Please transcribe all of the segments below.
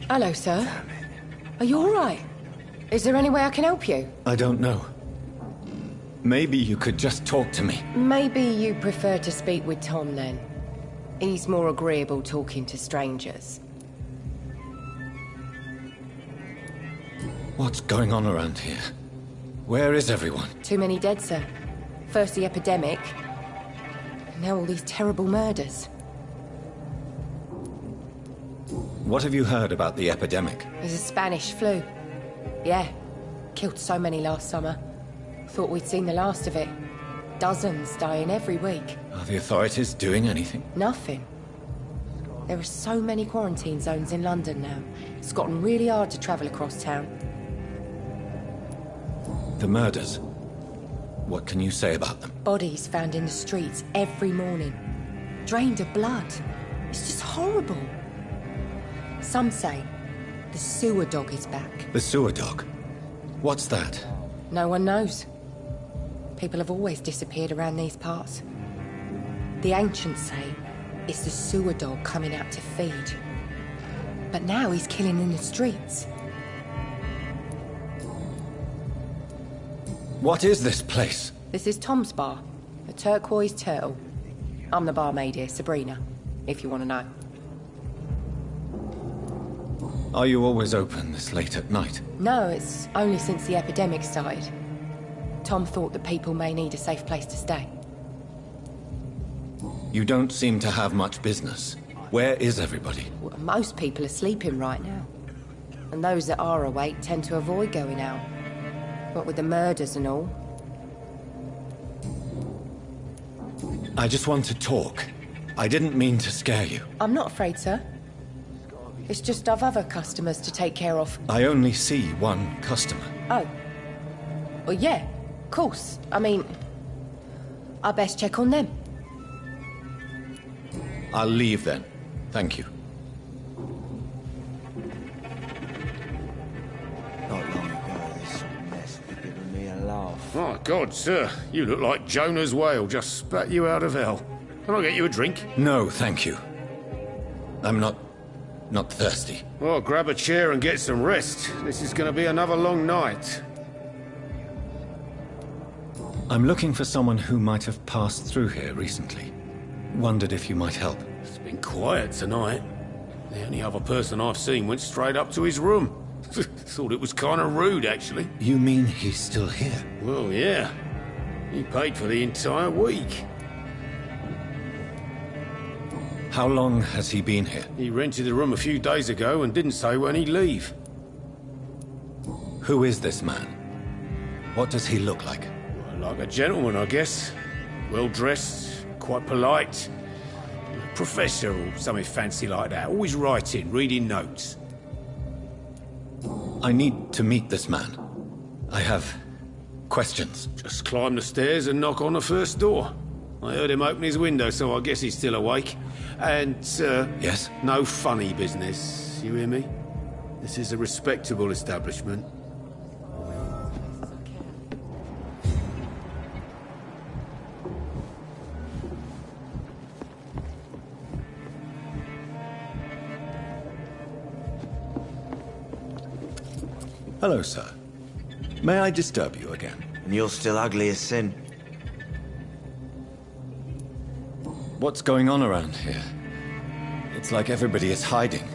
Hello, sir. Are you all right? Is there any way I can help you? I don't know. Maybe you could just talk to me. Maybe you prefer to speak with Tom, then. He's more agreeable talking to strangers. What's going on around here? Where is everyone? Too many dead, sir. First the epidemic, and now all these terrible murders. What have you heard about the epidemic? There's a Spanish flu. Yeah. Killed so many last summer. Thought we'd seen the last of it. Dozens dying every week. Are the authorities doing anything? Nothing. There are so many quarantine zones in London now. It's gotten really hard to travel across town. The murders. What can you say about them? Bodies found in the streets every morning. Drained of blood. It's just horrible. Some say the sewer dog is back. The sewer dog? What's that? No one knows. People have always disappeared around these parts. The ancients say it's the sewer dog coming out to feed. But now he's killing in the streets. What is this place? This is Tom's bar, the Turquoise Turtle. I'm the barmaid here, Sabrina, if you want to know. Are you always open this late at night? No, it's only since the epidemic started. Tom thought that people may need a safe place to stay. You don't seem to have much business. Where is everybody? Well, most people are sleeping right now. And those that are awake tend to avoid going out. What with the murders and all. I just want to talk. I didn't mean to scare you. I'm not afraid, sir. It's just I've other customers to take care of. I only see one customer. Oh. Well, yeah, of course. I mean, I best check on them. I'll leave then. Thank you. Not long ago, this sort of mess would have given me a laugh. My God, sir. You look like Jonah's whale just spat you out of hell. Can I get you a drink? No, thank you. I'm not thirsty. Well, grab a chair and get some rest. This is going to be another long night. I'm looking for someone who might have passed through here recently. Wondered if you might help. It's been quiet tonight. The only other person I've seen went straight up to his room. Thought it was kind of rude, actually. You mean he's still here? Well, yeah. He paid for the entire week. How long has he been here? He rented the room a few days ago and didn't say when he'd leave. Who is this man? What does he look like? Well, like a gentleman, I guess. Well-dressed, quite polite. Professor or something fancy like that. Always writing, reading notes. I need to meet this man. I have questions. Just climb the stairs and knock on the first door. I heard him open his window, so I guess he's still awake. And, Yes? no funny business, you hear me? This is a respectable establishment. Hello, sir. May I disturb you again? And you're still ugly as sin. What's going on around here? It's like everybody is hiding.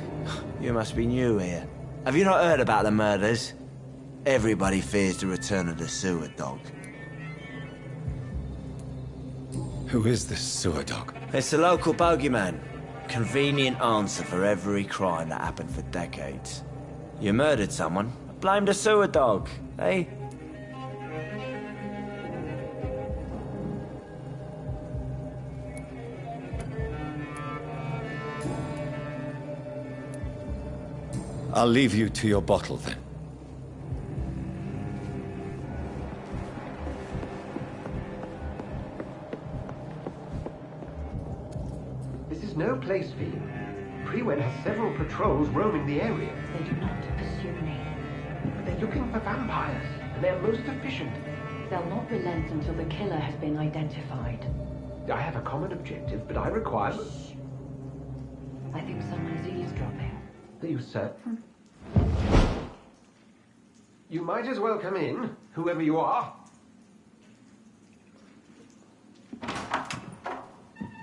You must be new here. Have you not heard about the murders? Everybody fears the return of the sewer dog. Who is this sewer dog? It's the local bogeyman. Convenient answer for every crime that happened for decades. You murdered someone, blame the sewer dog, eh? I'll leave you to your bottle then. This is no place for you. Prewen has several patrols roaming the area. They do not pursue me. But they're looking for vampires, and they're most efficient. They'll not relent until the killer has been identified. I have a common objective, but I require... I think someone is eavesdropping. Are you certain? You might as well come in, whoever you are.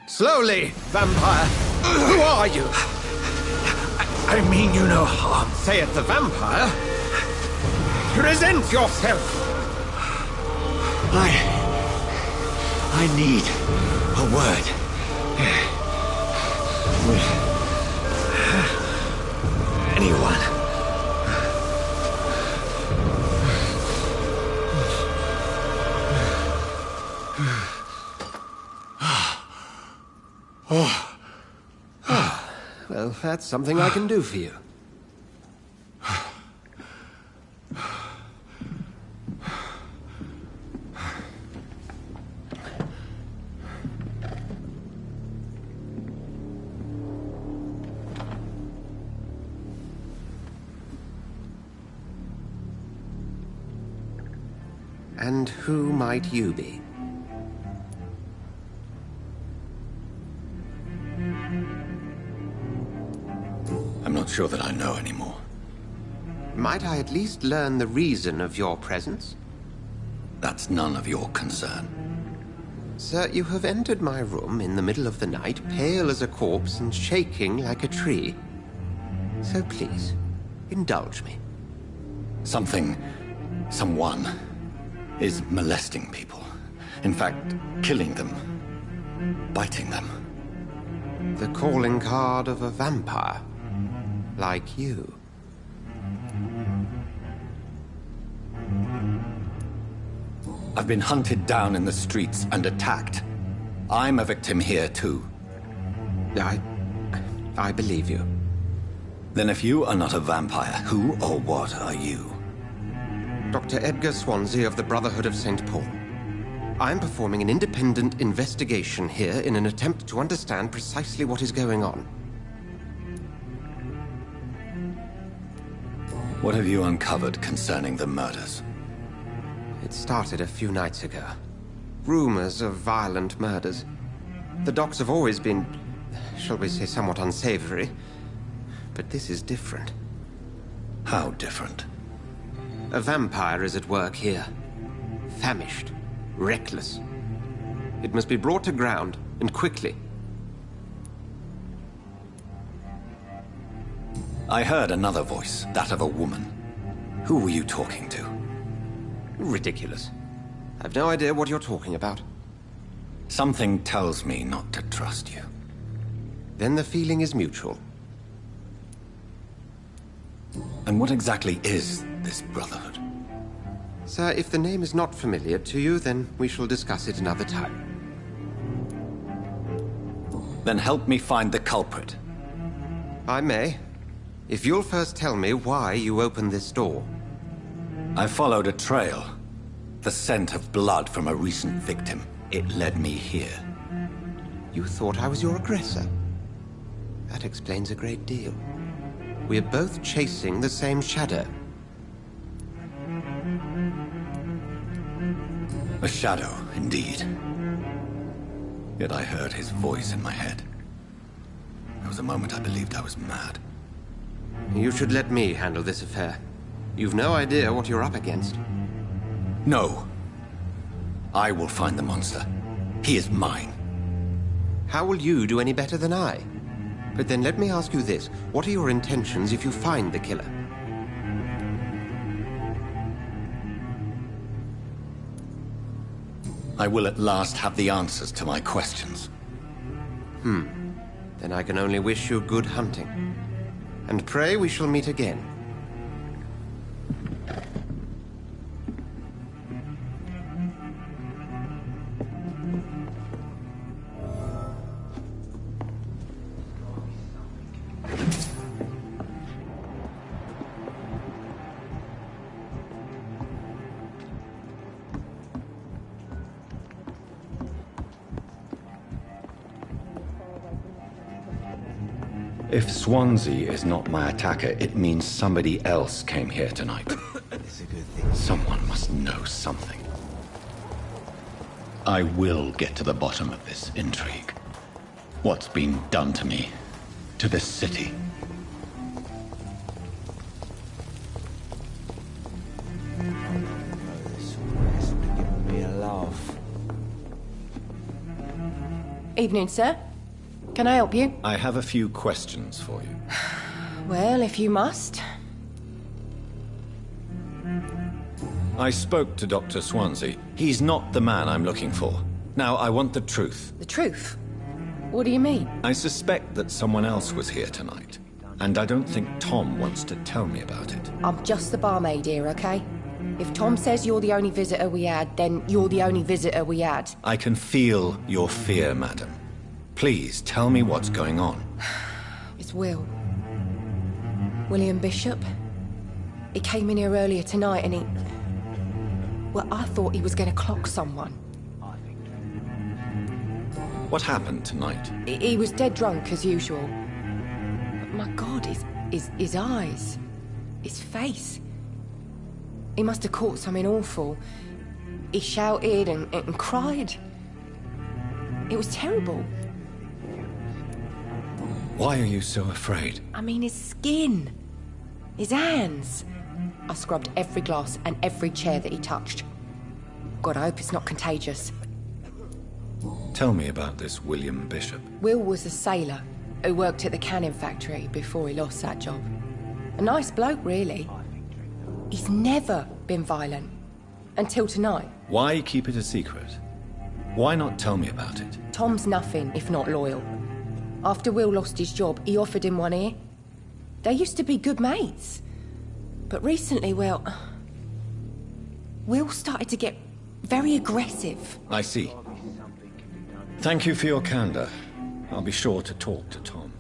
Slowly, vampire! Who are you? I mean you no harm. Say it, the vampire. Present yourself! I need a word. With anyone. Well, that's something I can do for you. And who might you be? I'm not sure that I know anymore. Might I at least learn the reason of your presence? That's none of your concern. Sir, you have entered my room in the middle of the night, pale as a corpse and shaking like a tree. So please, indulge me. Someone is molesting people. In fact, killing them. Biting them. The calling card of a vampire. Like you. I've been hunted down in the streets and attacked. I'm a victim here, too. I believe you. Then if you are not a vampire, who or what are you? Dr. Edgar Swansea of the Brotherhood of St. Paul. I'm performing an independent investigation here in an attempt to understand precisely what is going on. What have you uncovered concerning the murders? It started a few nights ago. Rumors of violent murders. The docs have always been, shall we say, somewhat unsavory. But this is different. How different? A vampire is at work here. Famished. Reckless. It must be brought to ground, and quickly. I heard another voice, that of a woman. Who were you talking to? Ridiculous. I've no idea what you're talking about. Something tells me not to trust you. Then the feeling is mutual. And what exactly is this Brotherhood? Sir, if the name is not familiar to you, then we shall discuss it another time. Then help me find the culprit. I may. If you'll first tell me why you opened this door. I followed a trail. The scent of blood from a recent victim. It led me here. You thought I was your aggressor? That explains a great deal. We're both chasing the same shadow. A shadow, indeed. Yet I heard his voice in my head. There was a moment I believed I was mad. You should let me handle this affair. You've no idea what you're up against. No. I will find the monster. He is mine. How will you do any better than I? But then let me ask you this. What are your intentions if you find the killer? I will at last have the answers to my questions. Then I can only wish you good hunting. And pray we shall meet again. If Swansea is not my attacker, it means somebody else came here tonight. It's a good thing. Someone must know something. I will get to the bottom of this intrigue. What's been done to me, to this city. of... Evening, sir. Can I help you? I have a few questions for you. Well, if you must. I spoke to Dr. Swansea. He's not the man I'm looking for. Now, I want the truth. The truth? What do you mean? I suspect that someone else was here tonight. And I don't think Tom wants to tell me about it. I'm just the barmaid here, okay? If Tom says you're the only visitor we had, then you're the only visitor we had. I can feel your fear, madam. Please, tell me what's going on. It's Will. William Bishop. He came in here earlier tonight and he... Well, I thought he was going to clock someone. What happened tonight? He was dead drunk, as usual. But my God, his eyes. His face. He must have caught something awful. He shouted and cried. It was terrible. Why are you so afraid? I mean, his skin. His hands. I scrubbed every glass and every chair that he touched. God, I hope it's not contagious. Tell me about this William Bishop. Will was a sailor who worked at the canning factory before he lost that job. A nice bloke, really. He's never been violent. Until tonight. Why keep it a secret? Why not tell me about it? Tom's nothing if not loyal. After Will lost his job, he offered him one ear. They used to be good mates. But recently, well... Will started to get very aggressive. I see. Thank you for your candor. I'll be sure to talk to Tom.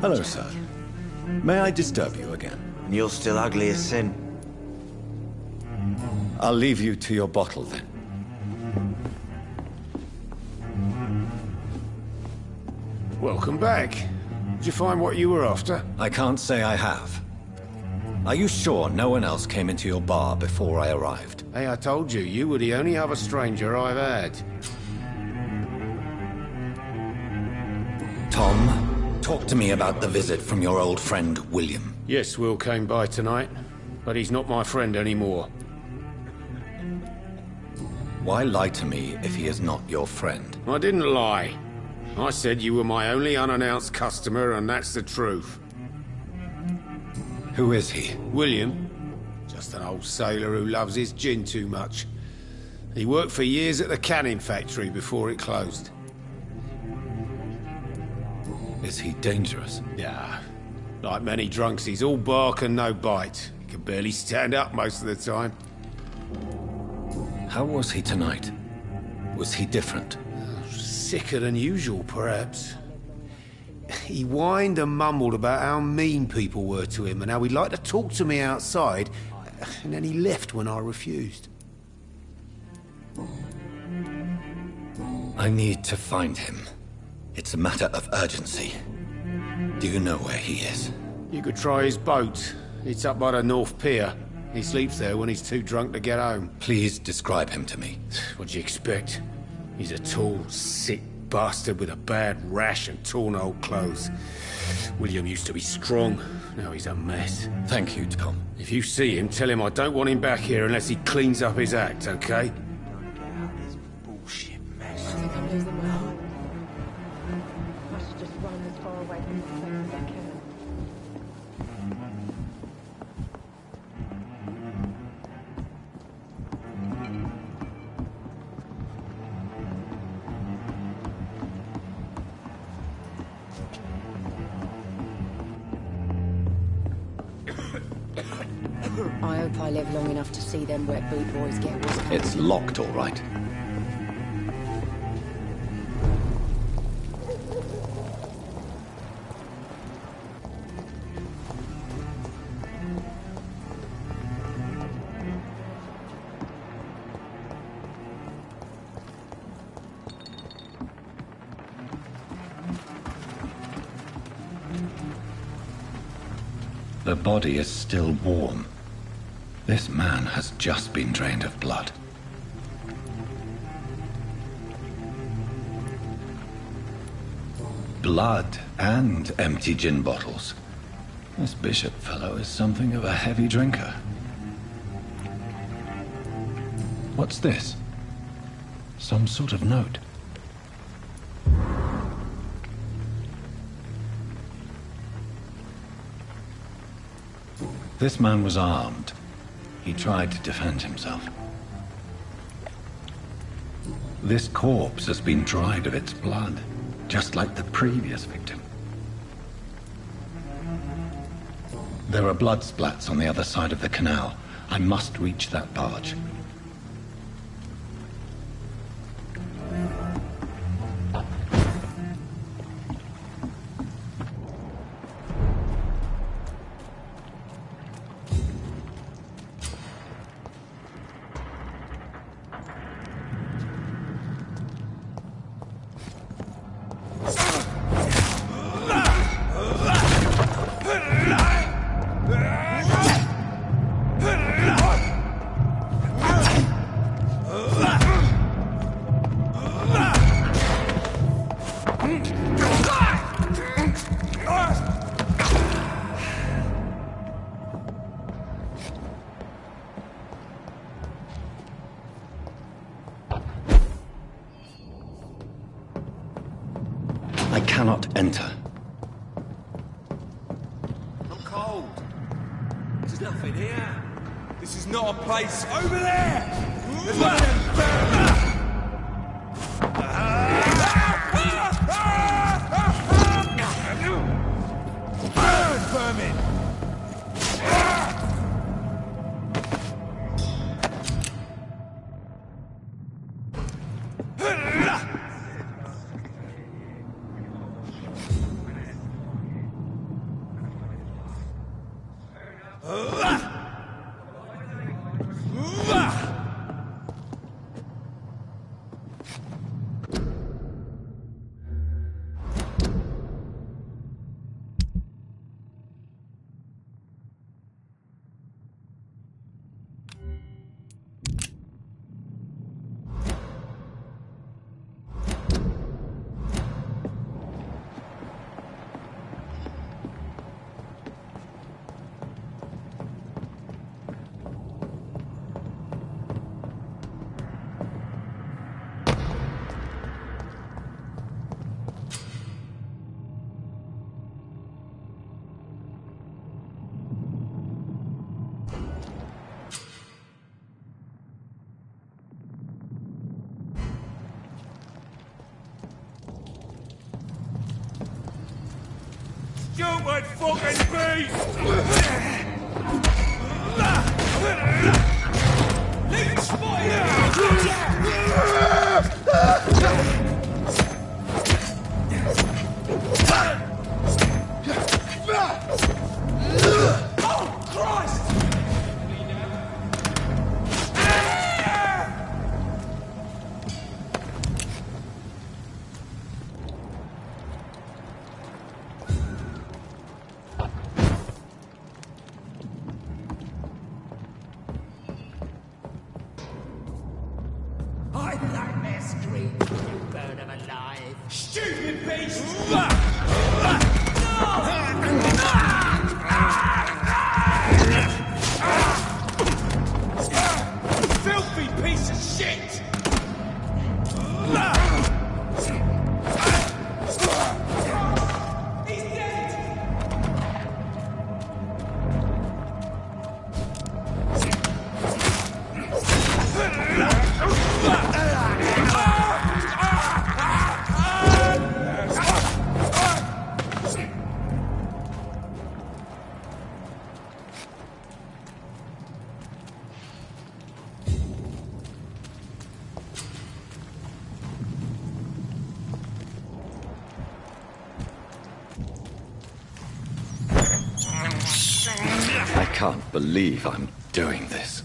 Hello, sir. May I disturb you again? And you're still ugly as sin. I'll leave you to your bottle, then. Welcome back. Did you find what you were after? I can't say I have. Are you sure no one else came into your bar before I arrived? Hey, I told you, you were the only other stranger I've had. Tom, talk to me about the visit from your old friend, William. Yes, Will came by tonight, but he's not my friend anymore. Why lie to me if he is not your friend? I didn't lie. I said you were my only unannounced customer, and that's the truth. Who is he? William. Just an old sailor who loves his gin too much. He worked for years at the canning factory before it closed. Is he dangerous? Yeah. Like many drunks, he's all bark and no bite. He can barely stand up most of the time. How was he tonight? Was he different? Sicker than usual, perhaps. He whined and mumbled about how mean people were to him and how he'd like to talk to me outside, and then he left when I refused. I need to find him. It's a matter of urgency. Do you know where he is? You could try his boat. It's up by the North Pier. He sleeps there when he's too drunk to get home. Please describe him to me. What do you expect? He's a tall, sick bastard with a bad rash and torn old clothes. William used to be strong. Now he's a mess. Thank you, Tom. If you see him, tell him I don't want him back here unless he cleans up his act, okay? Get out of this bullshit mess. I think I'm losing my heart. I should just run as far away from this place as I can. I hope I live long enough to see them wet boot boys get what's coming. It's locked, all right. The body is still warm. This man has just been drained of blood. Blood and empty gin bottles. This bishop fellow is something of a heavy drinker. What's this? Some sort of note. This man was armed. He tried to defend himself. This corpse has been dried of its blood, just like the previous victim. There are blood splats on the other side of the canal. I must reach that barge. I cannot enter. I'm cold. There's nothing here. This is not a place. Over there! There's one of them vermin! Stupid fucking beast! Leech Oh, Christ! I like their screams when you burn them alive. Stupid beast! Filthy piece of shit! He's dead! I can't believe I'm doing this.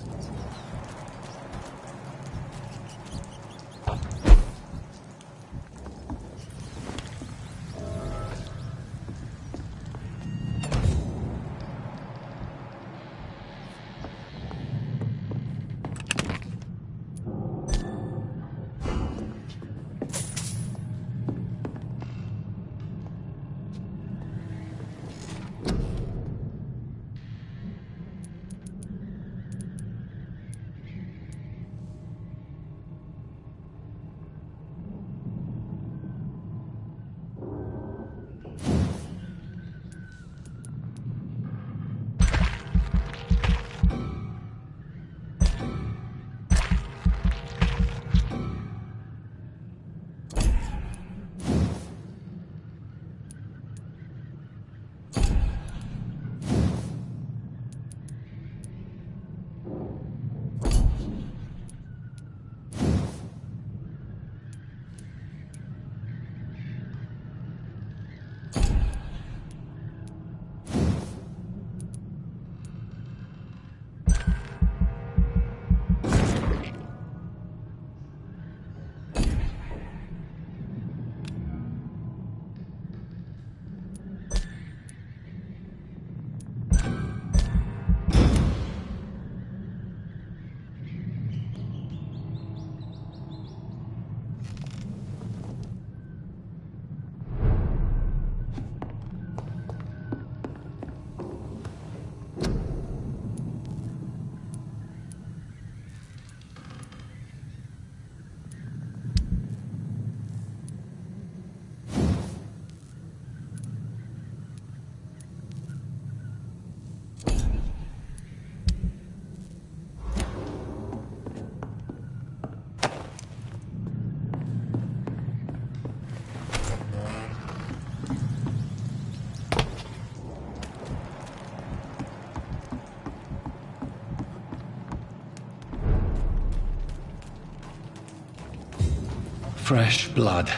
Fresh blood.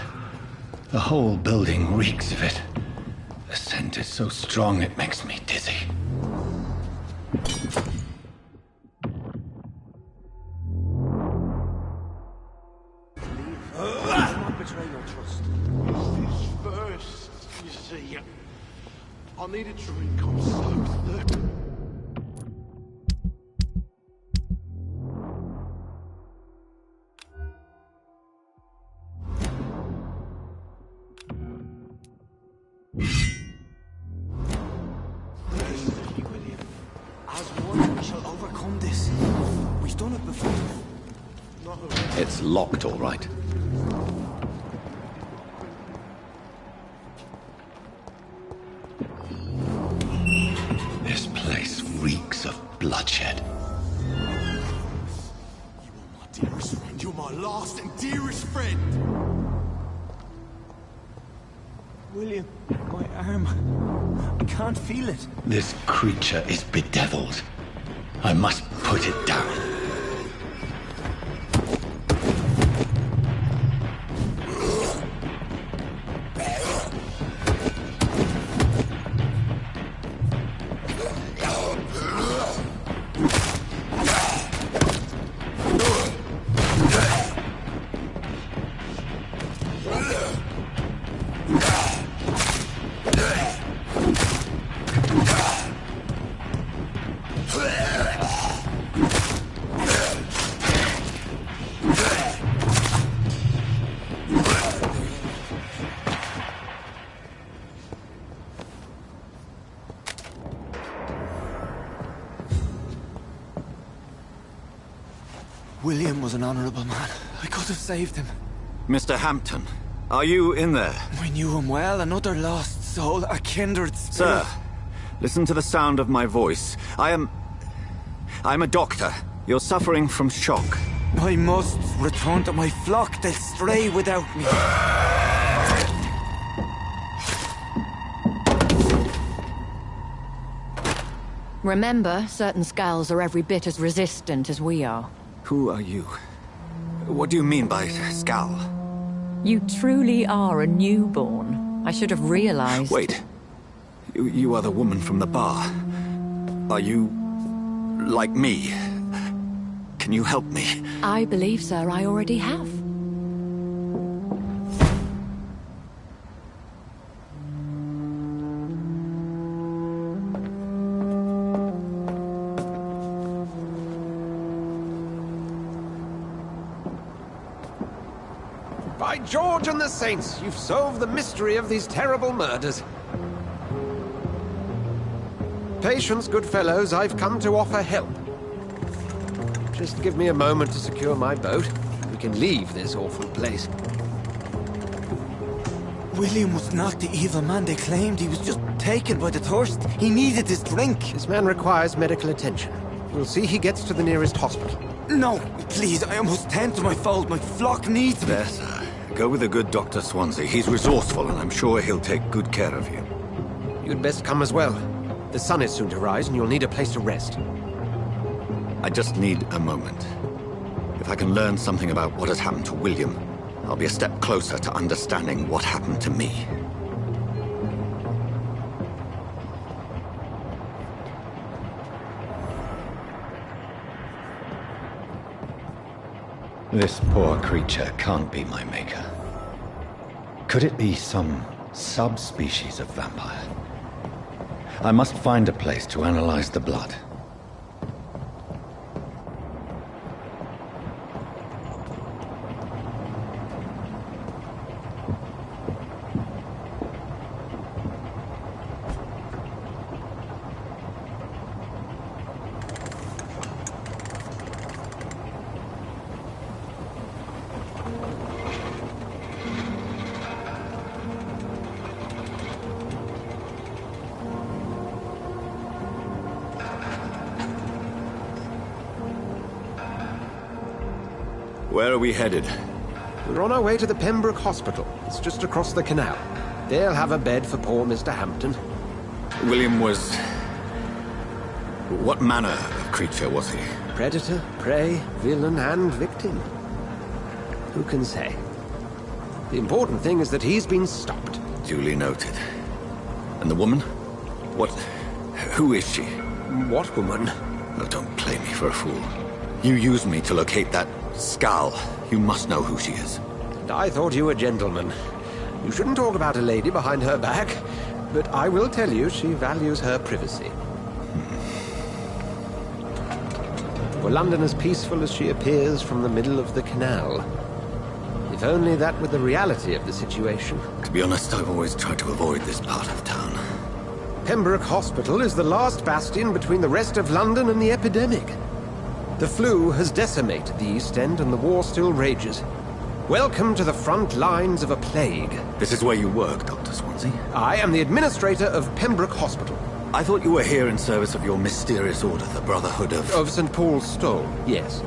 The whole building reeks of it. The scent is so strong it makes me dizzy. First, you see, I need a drink. I'm so thirsty. As one, we shall overcome this. We've done it before. It's locked, all right. This place reeks of bloodshed. You are my dearest friend. You're my last and dearest friend. William, my arm. I can't feel it. This creature is bedeviled. I must put it down. William was an honorable man. I could have saved him. Mr. Hampton, are you in there? We knew him well, another lost soul, a kindred spirit. Sir, listen to the sound of my voice. I'm a doctor. You're suffering from shock. I must return to my flock. They'll stray without me. Remember, certain skulls are every bit as resistant as we are. Who are you? What do you mean by Skal? You truly are a newborn. I should have realized. Wait. You are the woman from the bar. Are you... like me? Can you help me? I believe, sir, I already have. By George and the Saints, you've solved the mystery of these terrible murders. Patience, good fellows, I've come to offer help. Just give me a moment to secure my boat. We can leave this awful place. William was not the evil man they claimed. He was just taken by the thirst. He needed his drink. This man requires medical attention. We'll see he gets to the nearest hospital. No, please, I must tend to my fold. My flock needs me. There, sir. Go with the good Dr. Swansea. He's resourceful, and I'm sure he'll take good care of you. You'd best come as well. The sun is soon to rise, and you'll need a place to rest. I just need a moment. If I can learn something about what has happened to William, I'll be a step closer to understanding what happened to me. This poor creature can't be my maker. Could it be some subspecies of vampire? I must find a place to analyze the blood. Where are we headed? We're on our way to the Pembroke Hospital. It's just across the canal. They'll have a bed for poor Mr. Hampton. William was... what manner of creature was he? Predator, prey, villain, and victim. Who can say? The important thing is that he's been stopped. Duly noted. And the woman? What... who is she? What woman? Oh, don't play me for a fool. You used me to locate that skull. You must know who she is. And I thought you a gentleman. You shouldn't talk about a lady behind her back, but I will tell you she values her privacy. Were London as peaceful as she appears from the middle of the canal? If only that were the reality of the situation. To be honest, I've always tried to avoid this part of town. Pembroke Hospital is the last bastion between the rest of London and the epidemic. The flu has decimated the East End and the war still rages. Welcome to the front lines of a plague. This is where you work, Dr. Swansea? I am the administrator of Pembroke Hospital. I thought you were here in service of your mysterious order, the Brotherhood of... Of St. Paul's Stole, yes.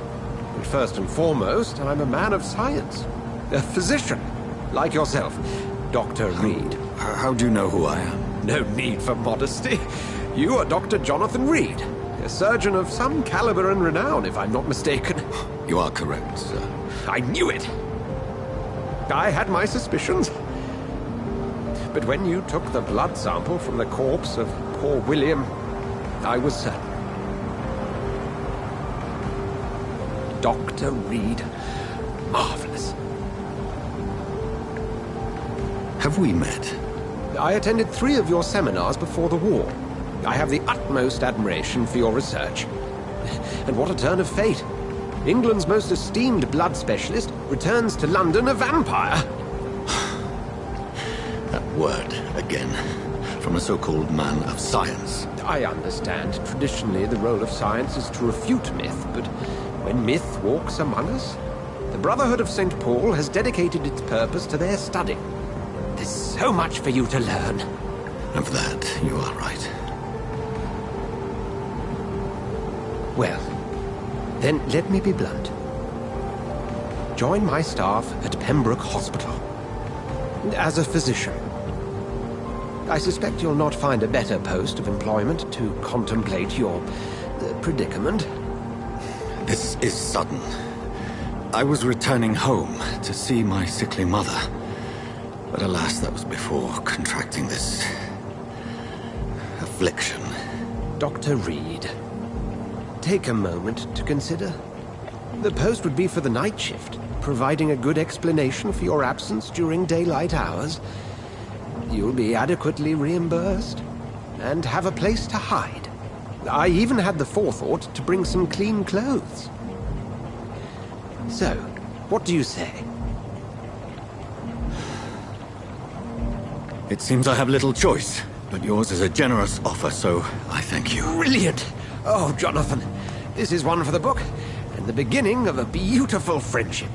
But first and foremost, I'm a man of science. A physician, like yourself, Dr. Reed. How do you know who I am? No need for modesty. You are Dr. Jonathan Reed, a surgeon of some caliber and renown, if I'm not mistaken. You are correct, sir. I knew it! I had my suspicions. But when you took the blood sample from the corpse of poor William, I was certain. Dr. Reed. Marvelous. Have we met? I attended 3 of your seminars before the war. I have the utmost admiration for your research. And what a turn of fate. England's most esteemed blood specialist returns to London a vampire. That word, again. From a so-called man of science. I understand. Traditionally, the role of science is to refute myth, but when myth walks among us, the Brotherhood of St. Paul has dedicated its purpose to their study. There's so much for you to learn. Of that, you are right. Well, then let me be blunt. Join my staff at Pembroke Hospital. As a physician. I suspect you'll not find a better post of employment to contemplate your predicament. This is sudden. I was returning home to see my sickly mother. But alas, that was before contracting this... affliction. Dr. Reed, take a moment to consider. The post would be for the night shift, providing a good explanation for your absence during daylight hours. You'll be adequately reimbursed, and have a place to hide. I even had the forethought to bring some clean clothes. So, what do you say? It seems I have little choice, but yours is a generous offer, so I thank you. Brilliant! Oh, Jonathan, this is one for the book, and the beginning of a beautiful friendship.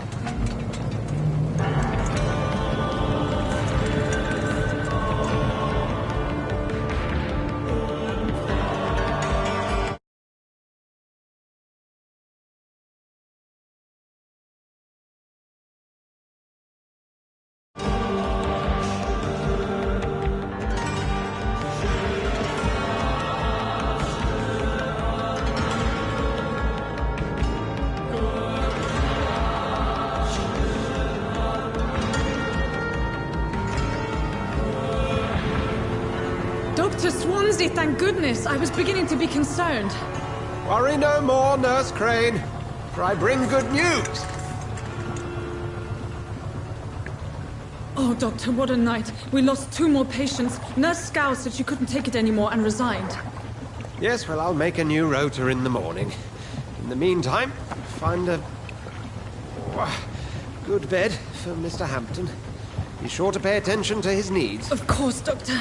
Dr. Swansea, thank goodness. I was beginning to be concerned. Worry no more, Nurse Crane, for I bring good news. Oh, Doctor, what a night. We lost 2 more patients. Nurse Scow said she couldn't take it anymore and resigned. Yes, well, I'll make a new rota in the morning. In the meantime, find a good bed for Mr. Hampton. Be sure to pay attention to his needs. Of course, Doctor.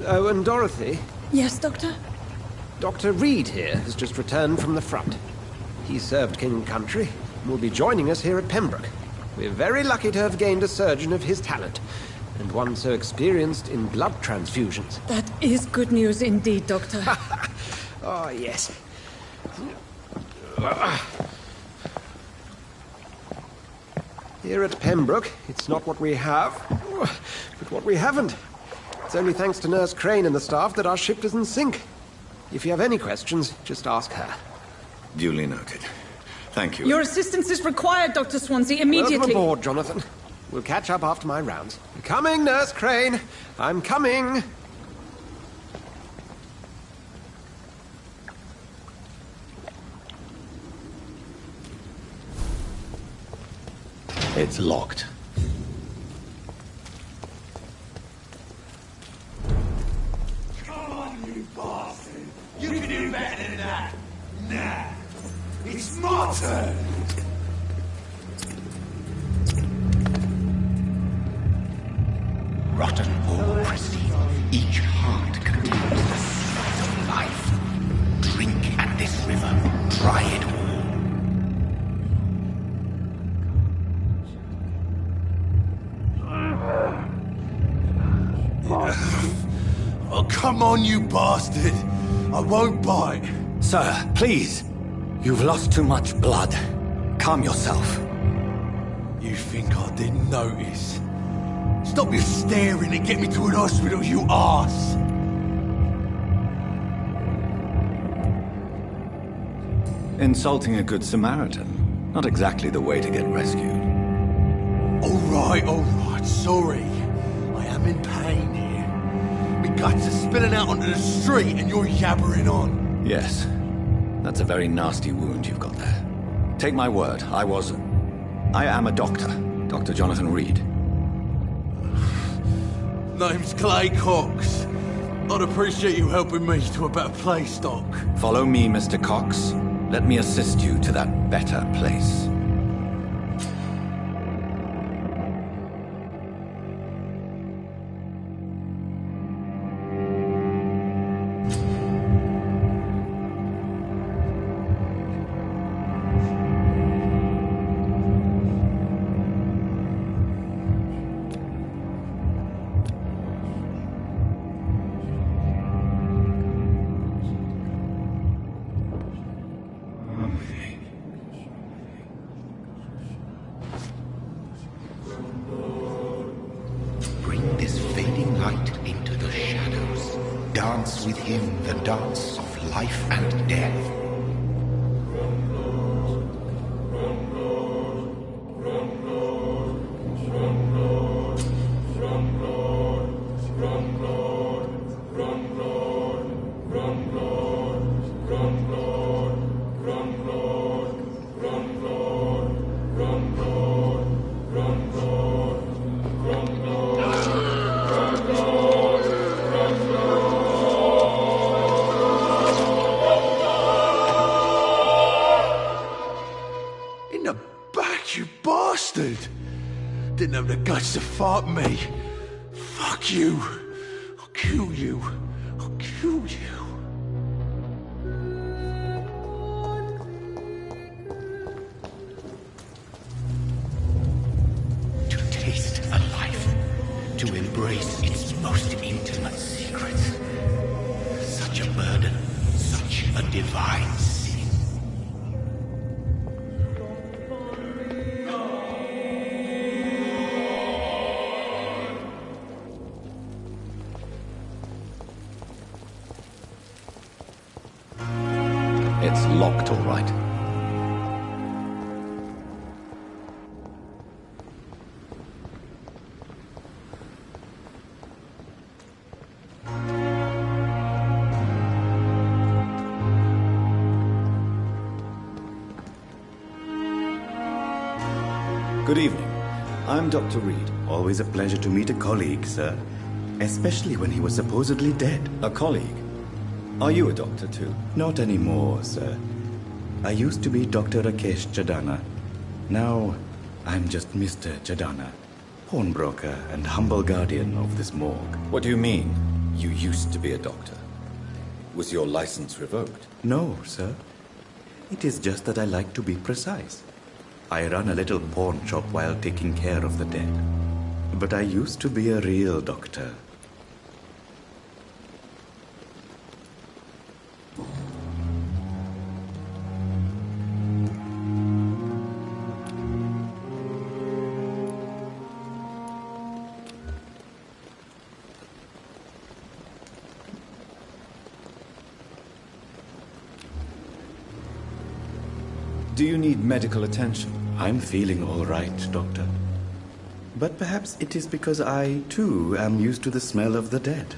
Oh, and Dorothy? Yes, Doctor? Dr. Reed here has just returned from the front. He served King and Country and will be joining us here at Pembroke. We're very lucky to have gained a surgeon of his talent, and one so experienced in blood transfusions. That is good news indeed, Doctor. Oh, yes. Here at Pembroke, it's not what we have, but what we haven't. It's only thanks to Nurse Crane and the staff that our ship doesn't sink. If you have any questions, just ask her. Duly noted. Thank you. Your assistance is required, Dr. Swansea, immediately. Welcome aboard, Jonathan. We'll catch up after my rounds. I'm coming, Nurse Crane. I'm coming. It's locked. Come on, you bastard! You can do better than that! Nah! It's my turn! Rotten ore, Christine. Each heart contains the seed of life. Drink at this river. Try it all. Oh, come on, you bastard! I won't bite. Sir, please. You've lost too much blood. Calm yourself. You think I didn't notice? Stop your staring and get me to an hospital, you arse! Insulting a good Samaritan. Not exactly the way to get rescued. All right, sorry. I am in pain here. My guts are spilling out onto the street and you're yabbering on. Yes. That's a very nasty wound you've got there. Take my word, I am a doctor. Dr. Jonathan Reed. Name's Clay Cox. I'd appreciate you helping me to a better place, Doc. Follow me, Mr. Cox. Let me assist you to that better place. Bring this fading light into the shadows. Dance with him the dance of life and death. In the back, you bastard! Didn't have the guts to fight me. Fuck you. I'll kill you. I'll kill you. To taste a life. To embrace its most intimate secrets. Such a burden. Such a divine sin. It's locked, all right. Good evening. I'm Dr. Reed. Always a pleasure to meet a colleague, sir. Especially when he was supposedly dead. A colleague? Are you a doctor too? Not anymore, sir. I used to be Dr. Rakesh Chadana. Now, I'm just Mr. Chadana, pawnbroker and humble guardian of this morgue. What do you mean, you used to be a doctor? Was your license revoked? No, sir. It is just that I like to be precise. I run a little pawn shop while taking care of the dead. But I used to be a real doctor. Do you need medical attention? I'm feeling all right, Doctor. But perhaps it is because I, too, am used to the smell of the dead.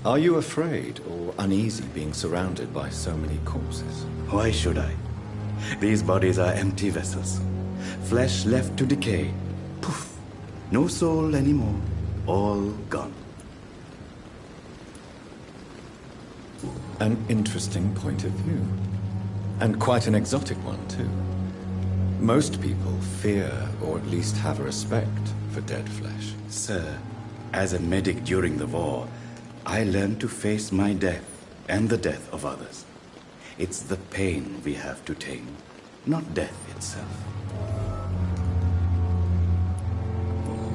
Are you afraid or uneasy being surrounded by so many corpses? Why should I? These bodies are empty vessels. Flesh left to decay. Poof! No soul anymore. All gone. An interesting point of view. And quite an exotic one, too. Most people fear, or at least have a respect, for dead flesh. Sir, as a medic during the war, I learned to face my death and the death of others. It's the pain we have to tame, not death itself.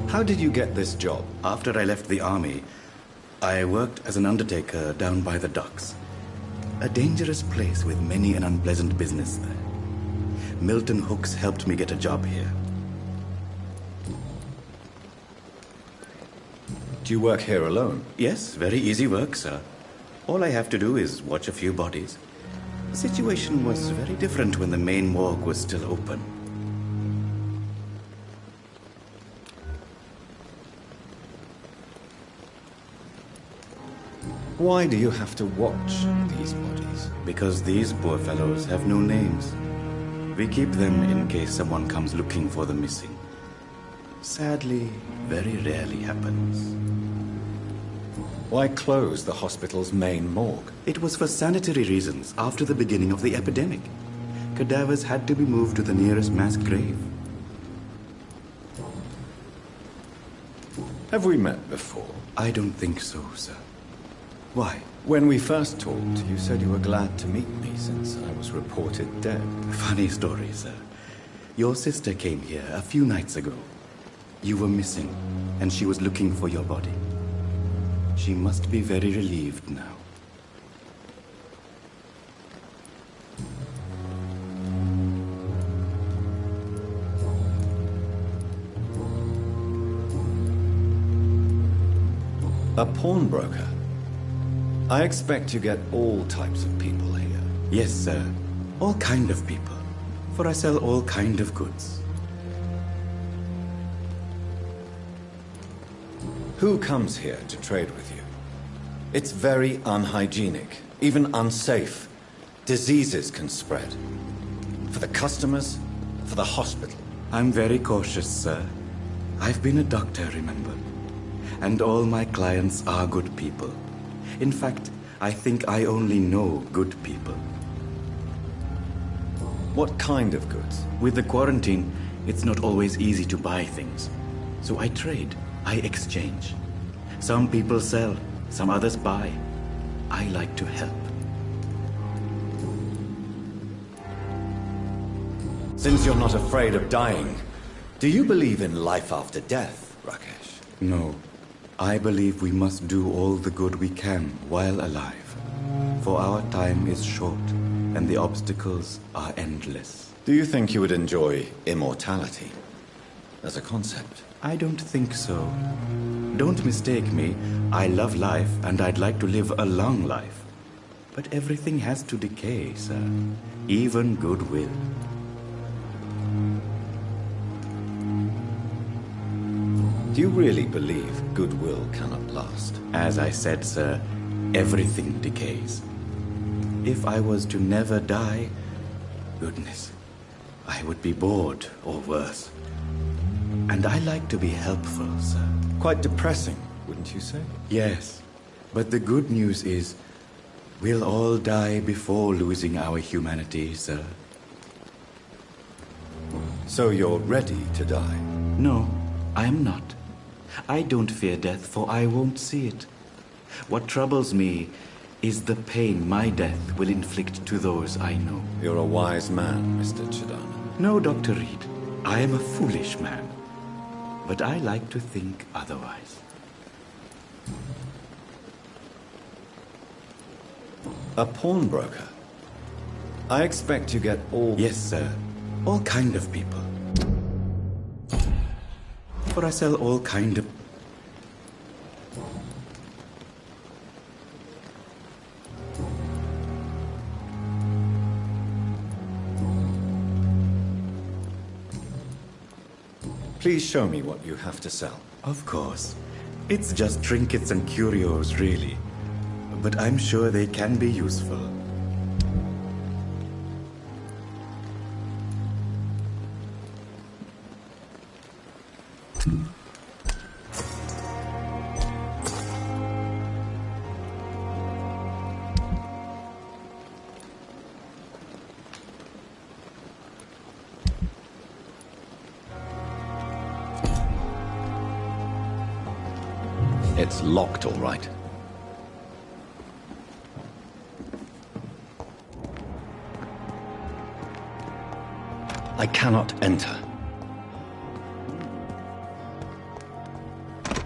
How did you get this job? After I left the army, I worked as an undertaker down by the docks. A dangerous place with many an unpleasant business there. Milton Hooks helped me get a job here. Do you work here alone? Yes, very easy work, sir. All I have to do is watch a few bodies. The situation was very different when the main morgue was still open. Why do you have to watch these bodies? Because these poor fellows have no names. We keep them in case someone comes looking for the missing. Sadly, very rarely happens. Why close the hospital's main morgue? It was for sanitary reasons after the beginning of the epidemic. Cadavers had to be moved to the nearest mass grave. Have we met before? I don't think so, sir. Why? When we first talked, you said you were glad to meet me since I was reported dead. Funny story, sir. Your sister came here a few nights ago. You were missing, and she was looking for your body. She must be very relieved now. A pawnbroker? I expect you get all types of people here. Yes, sir. All kind of people. For I sell all kind of goods. Who comes here to trade with you? It's very unhygienic, even unsafe. Diseases can spread. For the customers, for the hospital. I'm very cautious, sir. I've been a doctor, remember? And all my clients are good people. In fact, I think I only know good people. What kind of goods? With the quarantine, it's not always easy to buy things. So I trade, I exchange. Some people sell, some others buy. I like to help. Since you're not afraid of dying, do you believe in life after death, Rakesh? No. I believe we must do all the good we can while alive. For our time is short, and the obstacles are endless. Do you think you would enjoy immortality as a concept? I don't think so. Don't mistake me. I love life, and I'd like to live a long life. But everything has to decay, sir. Even goodwill. Do you really believe goodwill cannot last? As I said, sir, everything decays. If I was to never die, goodness, I would be bored or worse. And I like to be helpful, sir. Quite depressing, wouldn't you say? Yes, but the good news is, we'll all die before losing our humanity, sir. So you're ready to die? No, I am not. I don't fear death, for I won't see it. What troubles me is the pain my death will inflict to those I know. You're a wise man, Mr. Chidana. No, Dr. Reed. I am a foolish man. But I like to think otherwise. A pawnbroker? I expect you get all... Yes, sir. All kind of people. For I sell all kind of... Please show me what you have to sell. Of course. It's just trinkets and curios, really. But I'm sure they can be useful. It's locked, all right. I cannot enter.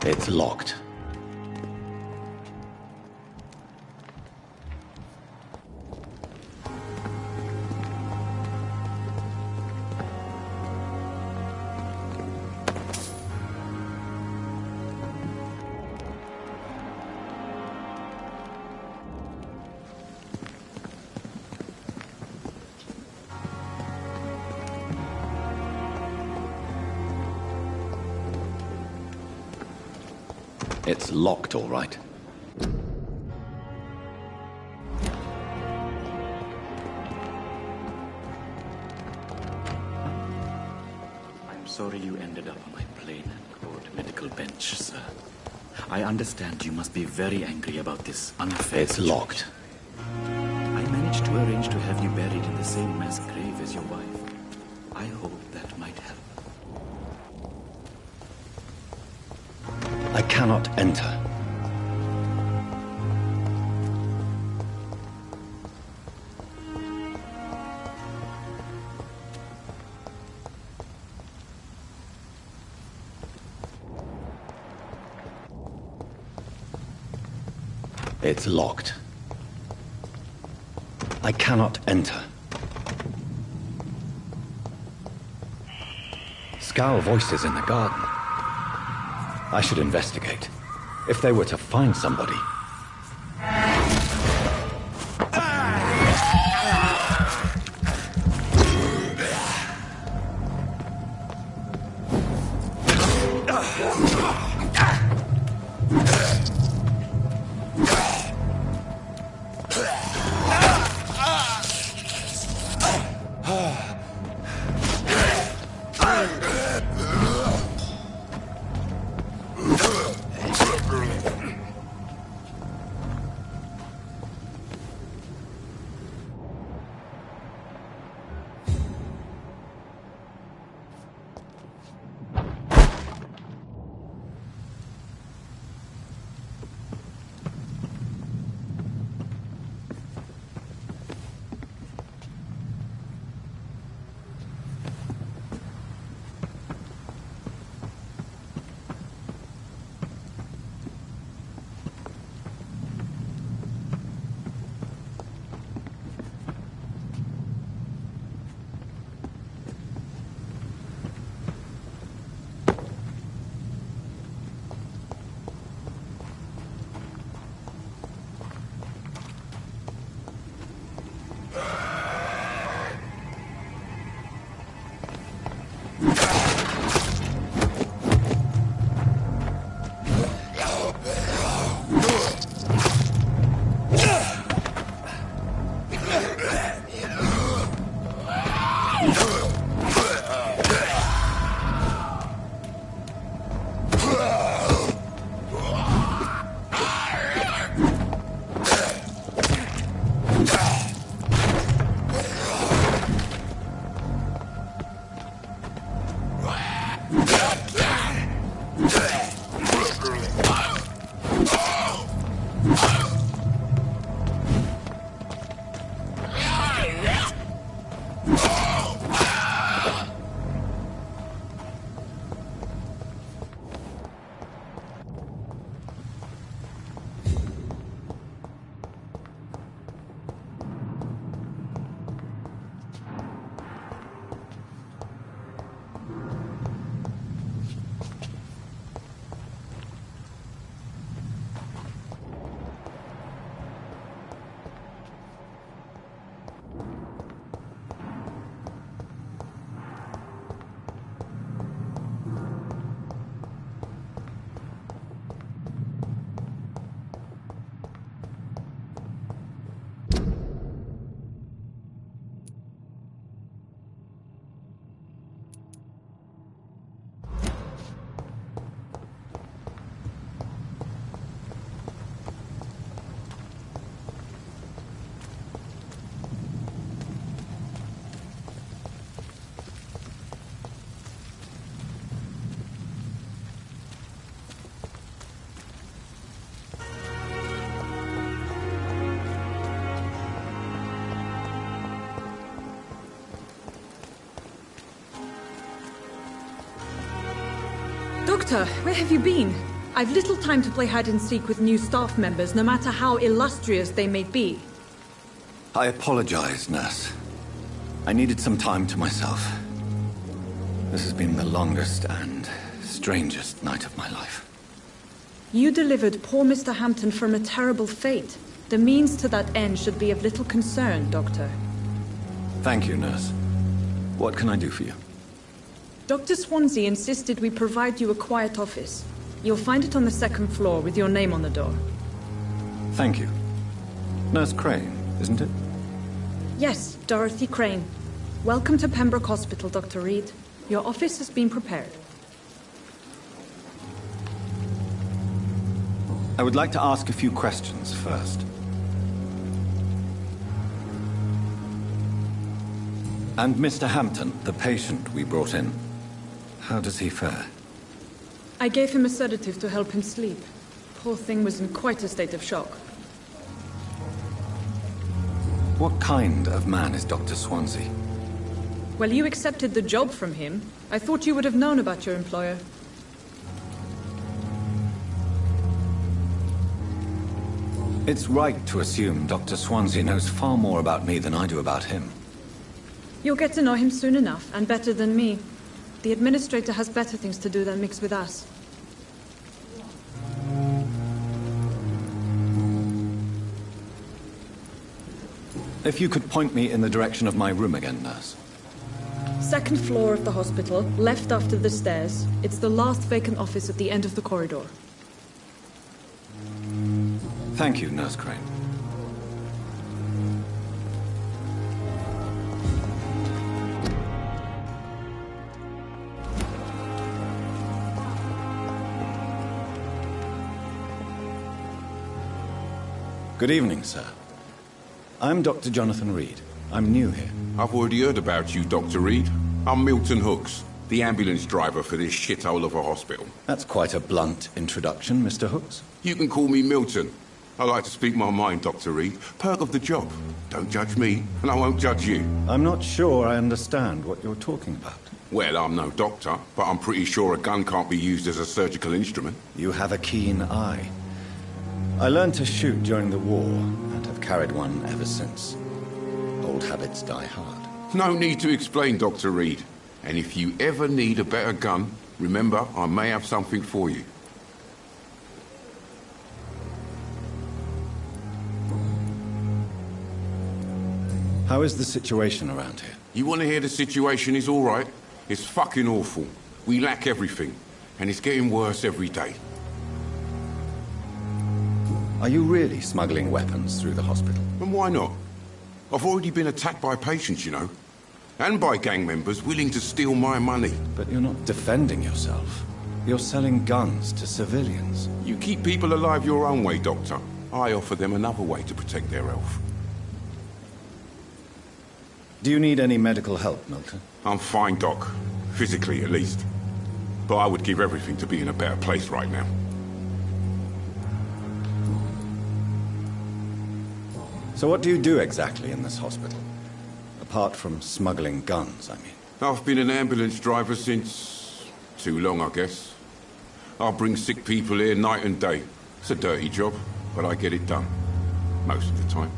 It's locked. It's locked, all right. I'm sorry you ended up on my plain and cold medical bench, sir. I understand you must be very angry about this unfair It's situation. locked. I managed to arrange to have you buried in the same mass grave as your wife. I hope that might help. I cannot enter. It's locked. I cannot enter. Scowl voices in the garden. I should investigate. If they were to find somebody. Doctor, where have you been? I've little time to play hide and seek with new staff members, no matter how illustrious they may be. I apologize, nurse. I needed some time to myself. This has been the longest and strangest night of my life. You delivered poor Mr. Hampton from a terrible fate. The means to that end should be of little concern, Doctor. Thank you, nurse. What can I do for you? Dr. Swansea insisted we provide you a quiet office. You'll find it on the second floor with your name on the door. Thank you. Nurse Crane, isn't it? Yes, Dorothy Crane. Welcome to Pembroke Hospital, Dr. Reed. Your office has been prepared. I would like to ask a few questions first. And Mr. Hampton, the patient we brought in, how does he fare? I gave him a sedative to help him sleep. Poor thing was in quite a state of shock. What kind of man is Dr. Swansea? Well, you accepted the job from him. I thought you would have known about your employer. It's right to assume Dr. Swansea knows far more about me than I do about him. You'll get to know him soon enough, and better than me. The administrator has better things to do than mix with us. If you could point me in the direction of my room again, nurse. Second floor of the hospital, left after the stairs. It's the last vacant office at the end of the corridor. Thank you, Nurse Crane. Good evening, sir. I'm Dr. Jonathan Reed. I'm new here. I've already heard about you, Dr. Reed. I'm Milton Hooks, the ambulance driver for this shithole of a hospital. That's quite a blunt introduction, Mr. Hooks. You can call me Milton. I like to speak my mind, Dr. Reed. Perk of the job. Don't judge me, and I won't judge you. I'm not sure I understand what you're talking about. Well, I'm no doctor, but I'm pretty sure a gun can't be used as a surgical instrument. You have a keen eye. I learned to shoot during the war, and have carried one ever since. Old habits die hard. No need to explain, Dr. Reed. And if you ever need a better gun, remember, I may have something for you. How is the situation around here? You want to hear the situation is all right? It's fucking awful. We lack everything, and it's getting worse every day. Are you really smuggling weapons through the hospital? And why not? I've already been attacked by patients, you know. And by gang members willing to steal my money. But you're not defending yourself. You're selling guns to civilians. You keep people alive your own way, Doctor. I offer them another way to protect their health. Do you need any medical help, Milton? I'm fine, Doc. Physically, at least. But I would give everything to be in a better place right now. So what do you do exactly in this hospital? Apart from smuggling guns, I mean. I've been an ambulance driver since... too long, I guess. I bring sick people here night and day. It's a dirty job, but I get it done. Most of the time.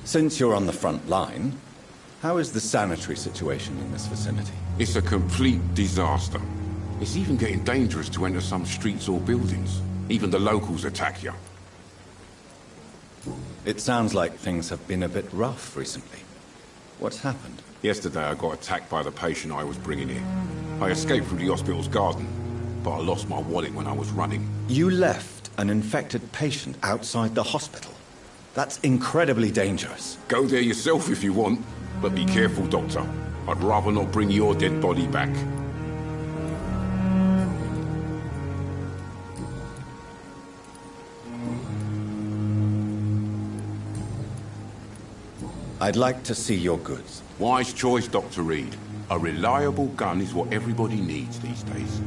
Since you're on the front line, how is the sanitary situation in this vicinity? It's a complete disaster. It's even getting dangerous to enter some streets or buildings. Even the locals attack you. It sounds like things have been a bit rough recently. What's happened? Yesterday I got attacked by the patient I was bringing in. I escaped through the hospital's garden, but I lost my wallet when I was running. You left an infected patient outside the hospital? That's incredibly dangerous. Go there yourself if you want, but be careful, Doctor. I'd rather not bring your dead body back. I'd like to see your goods. Wise choice, Dr. Reed. A reliable gun is what everybody needs these days.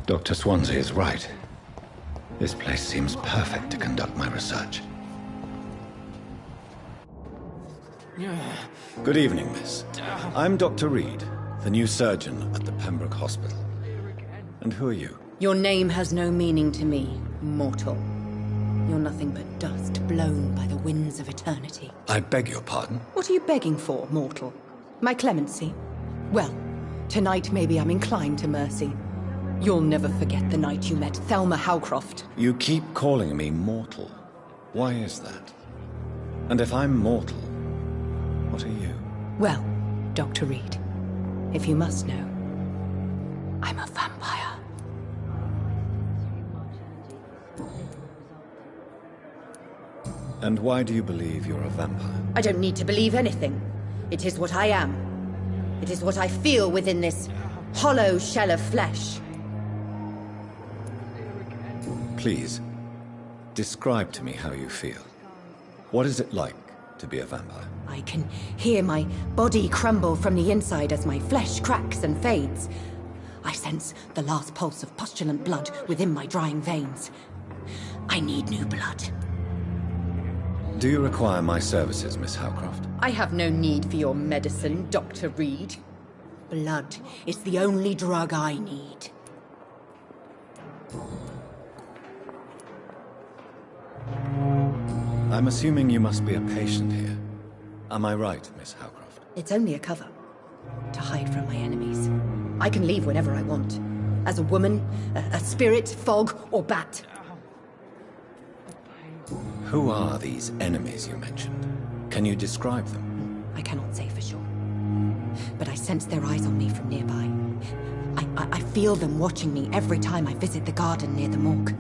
Dr. Swansea is right. This place seems perfect to conduct my research. Good evening, miss. I'm Dr. Reed, the new surgeon at the Pembroke Hospital. And who are you? Your name has no meaning to me, mortal. You're nothing but dust blown by the winds of eternity. I beg your pardon? What are you begging for, mortal? My clemency? Well, tonight maybe I'm inclined to mercy. You'll never forget the night you met Thelma Howcroft. You keep calling me mortal. Why is that? And if I'm mortal, what are you? Well, Dr. Reed, if you must know, I'm a vampire. And why do you believe you're a vampire? I don't need to believe anything. It is what I am. It is what I feel within this hollow shell of flesh. Please, describe to me how you feel. What is it like to be a vampire? I can hear my body crumble from the inside as my flesh cracks and fades. I sense the last pulse of postulant blood within my drying veins. I need new blood. Do you require my services, Miss Howcroft? I have no need for your medicine, Dr. Reed. Blood is the only drug I need. I'm assuming you must be a patient here. Am I right, Miss Howcroft? It's only a cover. To hide from my enemies. I can leave whenever I want. As a woman, a spirit, fog, or bat. Who are these enemies you mentioned? Can you describe them? I cannot say for sure. But I sense their eyes on me from nearby. I feel them watching me every time I visit the garden near the morgue.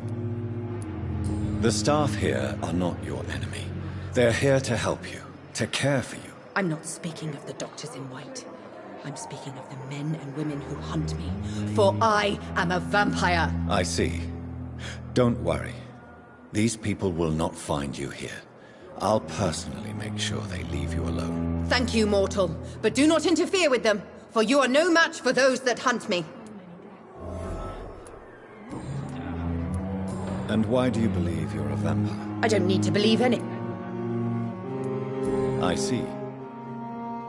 The staff here are not your enemy. They're here to help you, to care for you. I'm not speaking of the doctors in white. I'm speaking of the men and women who hunt me. For I am a vampire. I see. Don't worry. These people will not find you here. I'll personally make sure they leave you alone. Thank you, mortal. But do not interfere with them, for you are no match for those that hunt me. And why do you believe you're a vampire? I don't need to believe any. I see.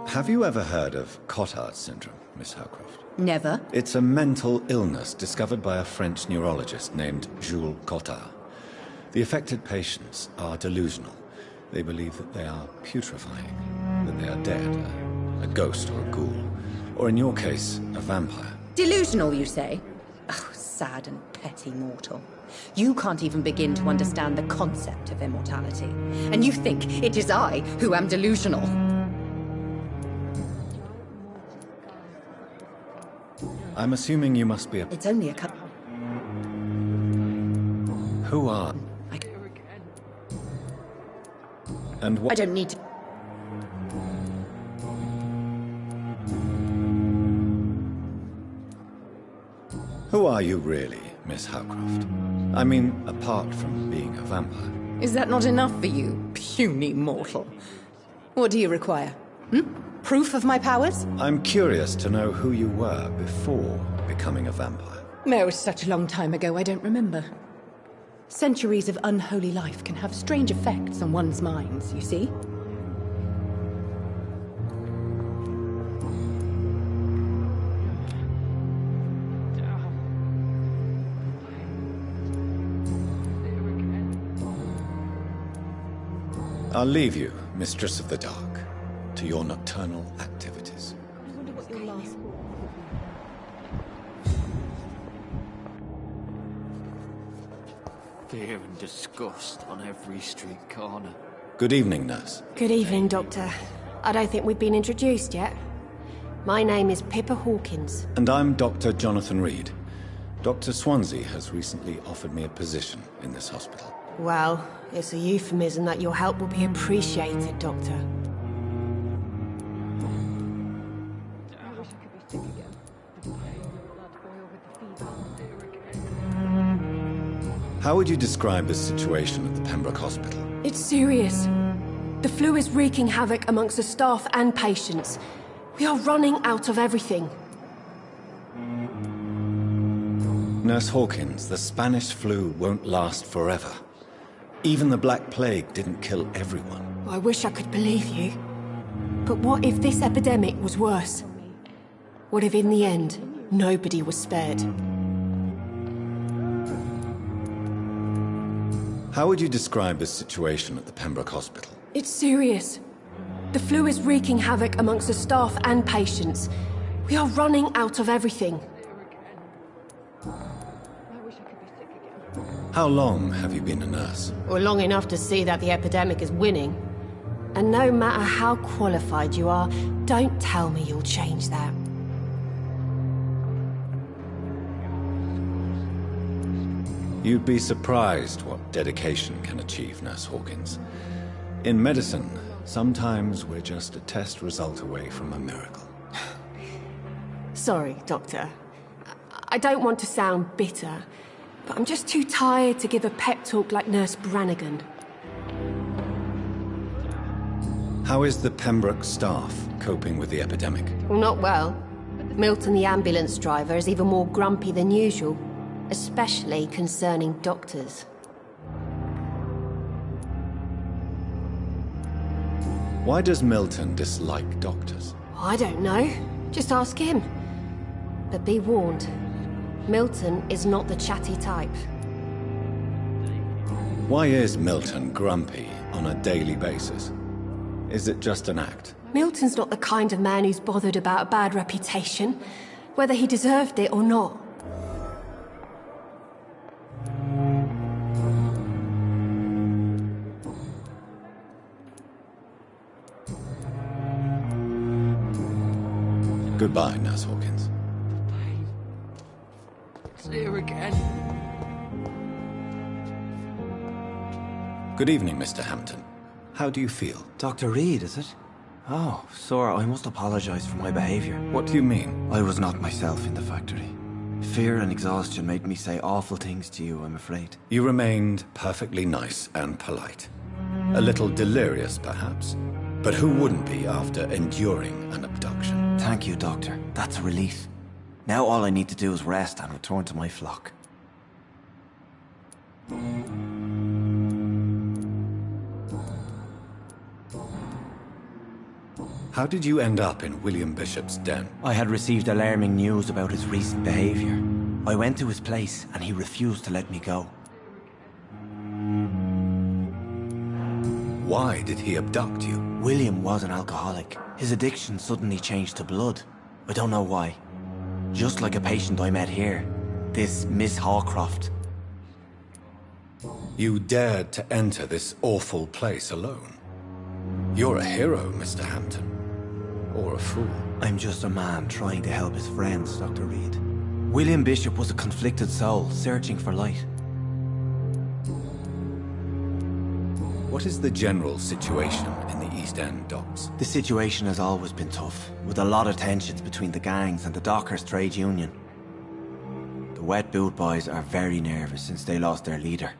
Have you ever heard of Cotard syndrome, Miss Howcroft? Never. It's a mental illness discovered by a French neurologist named Jules Cotard. The affected patients are delusional. They believe that they are putrefying, that they are dead, a ghost or a ghoul, or in your case, a vampire. Delusional, you say? Oh, sad and petty mortal. You can't even begin to understand the concept of immortality. And you think it is I who am delusional. I'm assuming you must be a... It's only a cup. Who are... And what... I don't need to... Who are you really, Miss Howcroft? I mean, apart from being a vampire. Is that not enough for you, puny mortal? What do you require? Proof of my powers? I'm curious to know who you were before becoming a vampire. No, such a long time ago I don't remember. Centuries of unholy life can have strange effects on one's minds, you see? I'll leave you, Mistress of the Dark, to your nocturnal activities. Fear and disgust on every street corner. Good evening, nurse. Good evening, Doctor. I don't think we've been introduced yet. My name is Pippa Hawkins. And I'm Dr. Jonathan Reed. Dr. Swansea has recently offered me a position in this hospital. Well, it's a euphemism that your help will be appreciated, Doctor. How would you describe the situation at the Pembroke Hospital? It's serious. The flu is wreaking havoc amongst the staff and patients. We are running out of everything. Nurse Hawkins, the Spanish flu won't last forever. Even the Black Plague didn't kill everyone. I wish I could believe you. But what if this epidemic was worse? What if in the end, nobody was spared? How would you describe the situation at the Pembroke Hospital? It's serious. The flu is wreaking havoc amongst the staff and patients. We are running out of everything. How long have you been a nurse? Or long enough to see that the epidemic is winning. And no matter how qualified you are, don't tell me you'll change that. You'd be surprised what dedication can achieve, Nurse Hawkins. In medicine, sometimes we're just a test result away from a miracle. Sorry, Doctor. I don't want to sound bitter, but I'm just too tired to give a pep talk like Nurse Brannigan. How is the Pembroke staff coping with the epidemic? Well, not well. Milton, the ambulance driver, is even more grumpy than usual, especially concerning doctors. Why does Milton dislike doctors? I don't know. Just ask him. But be warned, Milton is not the chatty type. Why is Milton grumpy on a daily basis? Is it just an act? Milton's not the kind of man who's bothered about a bad reputation, whether he deserved it or not. Goodbye, Nurse Hawkins. It's here again. Good evening, Mr. Hampton. How do you feel? Dr. Reed, is it? Oh, sir, I must apologize for my behavior. What do you mean? I was not myself in the factory. Fear and exhaustion made me say awful things to you, I'm afraid. You remained perfectly nice and polite. A little delirious, perhaps. But who wouldn't be after enduring an abduction? Thank you, Doctor. That's a relief. Now all I need to do is rest and return to my flock. How did you end up in William Bishop's den? I had received alarming news about his recent behavior. I went to his place and he refused to let me go. Why did he abduct you? William was an alcoholic. His addiction suddenly changed to blood. I don't know why. Just like a patient I met here. This Miss Hawcroft. You dared to enter this awful place alone. You're a hero, Mr. Hampton. Or a fool. I'm just a man trying to help his friends, Dr. Reed. William Bishop was a conflicted soul, searching for light. What is the general situation in the East End docks? The situation has always been tough, with a lot of tensions between the gangs and the Dockers Trade Union. The Wet Boot Boys are very nervous since they lost their leader.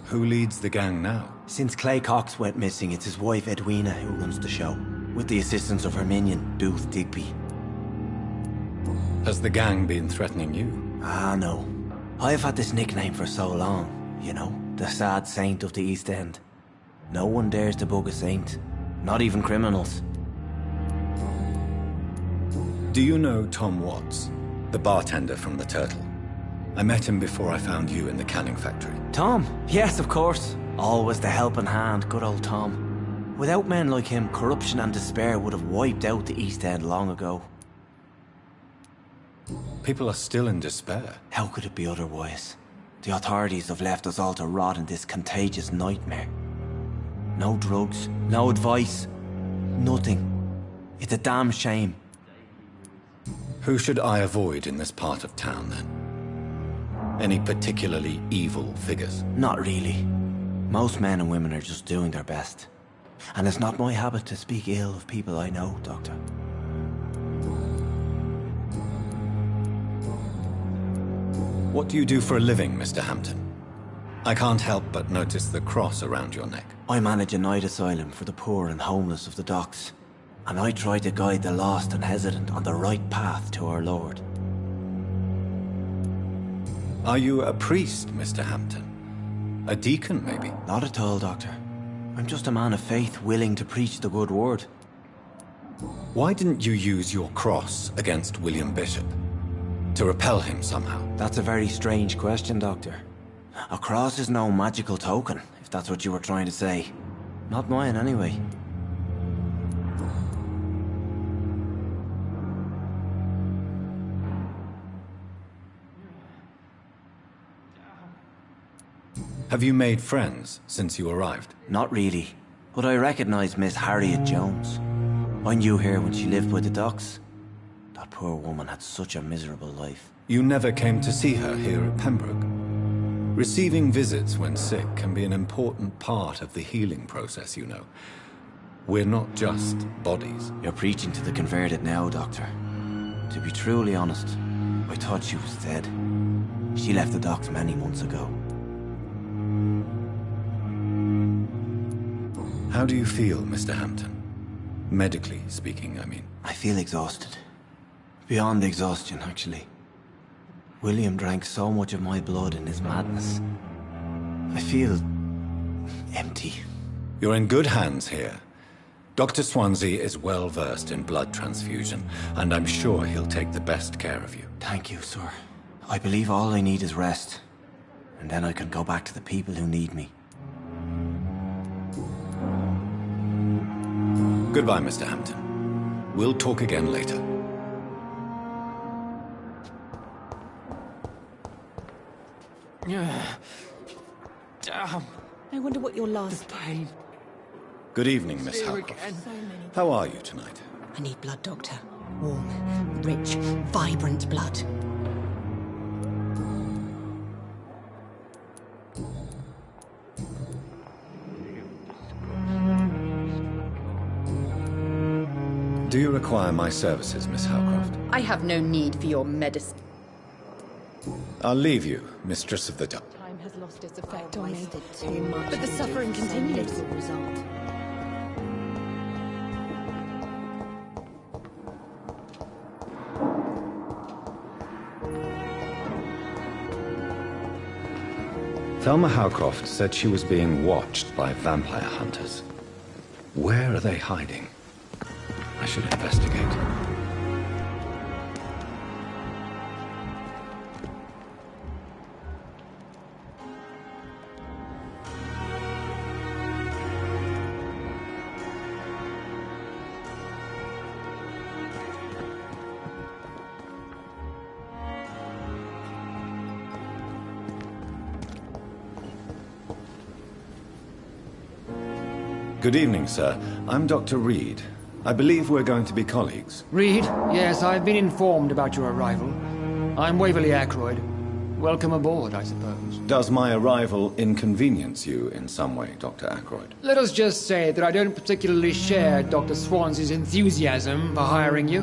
Who leads the gang now? Since Clay Cox went missing, it's his wife Edwina who runs the show, with the assistance of her minion, Booth Digby. Has the gang been threatening you? Ah, no. I've had this nickname for so long, you know, the sad saint of the East End. No one dares to bug a saint, not even criminals. Do you know Tom Watts, the bartender from the Turtle? I met him before I found you in the canning factory. Tom? Yes, of course. Always the helping hand, good old Tom. Without men like him, corruption and despair would have wiped out the East End long ago. People are still in despair. How could it be otherwise? The authorities have left us all to rot in this contagious nightmare. No drugs, no advice, nothing. It's a damn shame. Who should I avoid in this part of town, then? Any particularly evil figures? Not really. Most men and women are just doing their best. And it's not my habit to speak ill of people I know, Doctor. What do you do for a living, Mr. Hampton? I can't help but notice the cross around your neck. I manage a night asylum for the poor and homeless of the docks. And I try to guide the lost and hesitant on the right path to our Lord. Are you a priest, Mr. Hampton? A deacon, maybe? Not at all, Doctor. I'm just a man of faith willing to preach the good word. Why didn't you use your cross against William Bishop? To repel him somehow? That's a very strange question, Doctor. A cross is no magical token, if that's what you were trying to say. Not mine, anyway. Have you made friends since you arrived? Not really, but I recognize Miss Harriet Jones. I knew her when she lived by the docks. That poor woman had such a miserable life. You never came to see her here at Pembroke? Receiving visits when sick can be an important part of the healing process, you know. We're not just bodies. You're preaching to the converted now, Doctor. To be truly honest, I thought she was dead. She left the docks many months ago. How do you feel, Mr. Hampton? Medically speaking, I mean. I feel exhausted. Beyond exhaustion, actually. William drank so much of my blood in his madness. I feel empty. You're in good hands here. Dr. Swansea is well versed in blood transfusion, and I'm sure he'll take the best care of you. Thank you, sir. I believe all I need is rest, and then I can go back to the people who need me. Goodbye, Mr. Hampton. We'll talk again later. Damn. I wonder what your last... The pain. Good evening, Miss Here Howcroft. again. How are you tonight? I need blood, Doctor. Warm, rich, vibrant blood. Do you require my services, Miss Howcroft? I have no need for your medicine. I'll leave you, Mistress of the Dark. Time has lost its effect on me. Too much. But the suffering continues. So little result. Thelma Howcroft said she was being watched by vampire hunters. Where are they hiding? I should investigate. Good evening, sir. I'm Dr. Reed. I believe we're going to be colleagues. Reed? Yes, I've been informed about your arrival. I'm Waverly Ackroyd. Welcome aboard, I suppose. Does my arrival inconvenience you in some way, Dr. Ackroyd? Let us just say that I don't particularly share Dr. Swansea's enthusiasm for hiring you.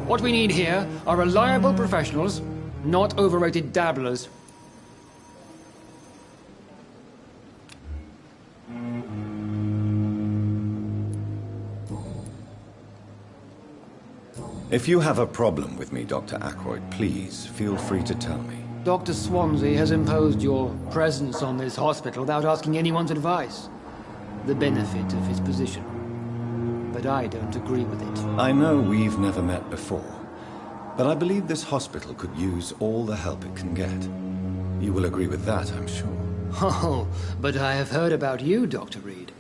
What we need here are reliable professionals, not overrated dabblers. If you have a problem with me, Dr. Ackroyd, please feel free to tell me. Dr. Swansea has imposed your presence on this hospital without asking anyone's advice. The benefit of his position. But I don't agree with it. I know we've never met before, but I believe this hospital could use all the help it can get. You will agree with that, I'm sure. Oh, but I have heard about you, Dr. Reed.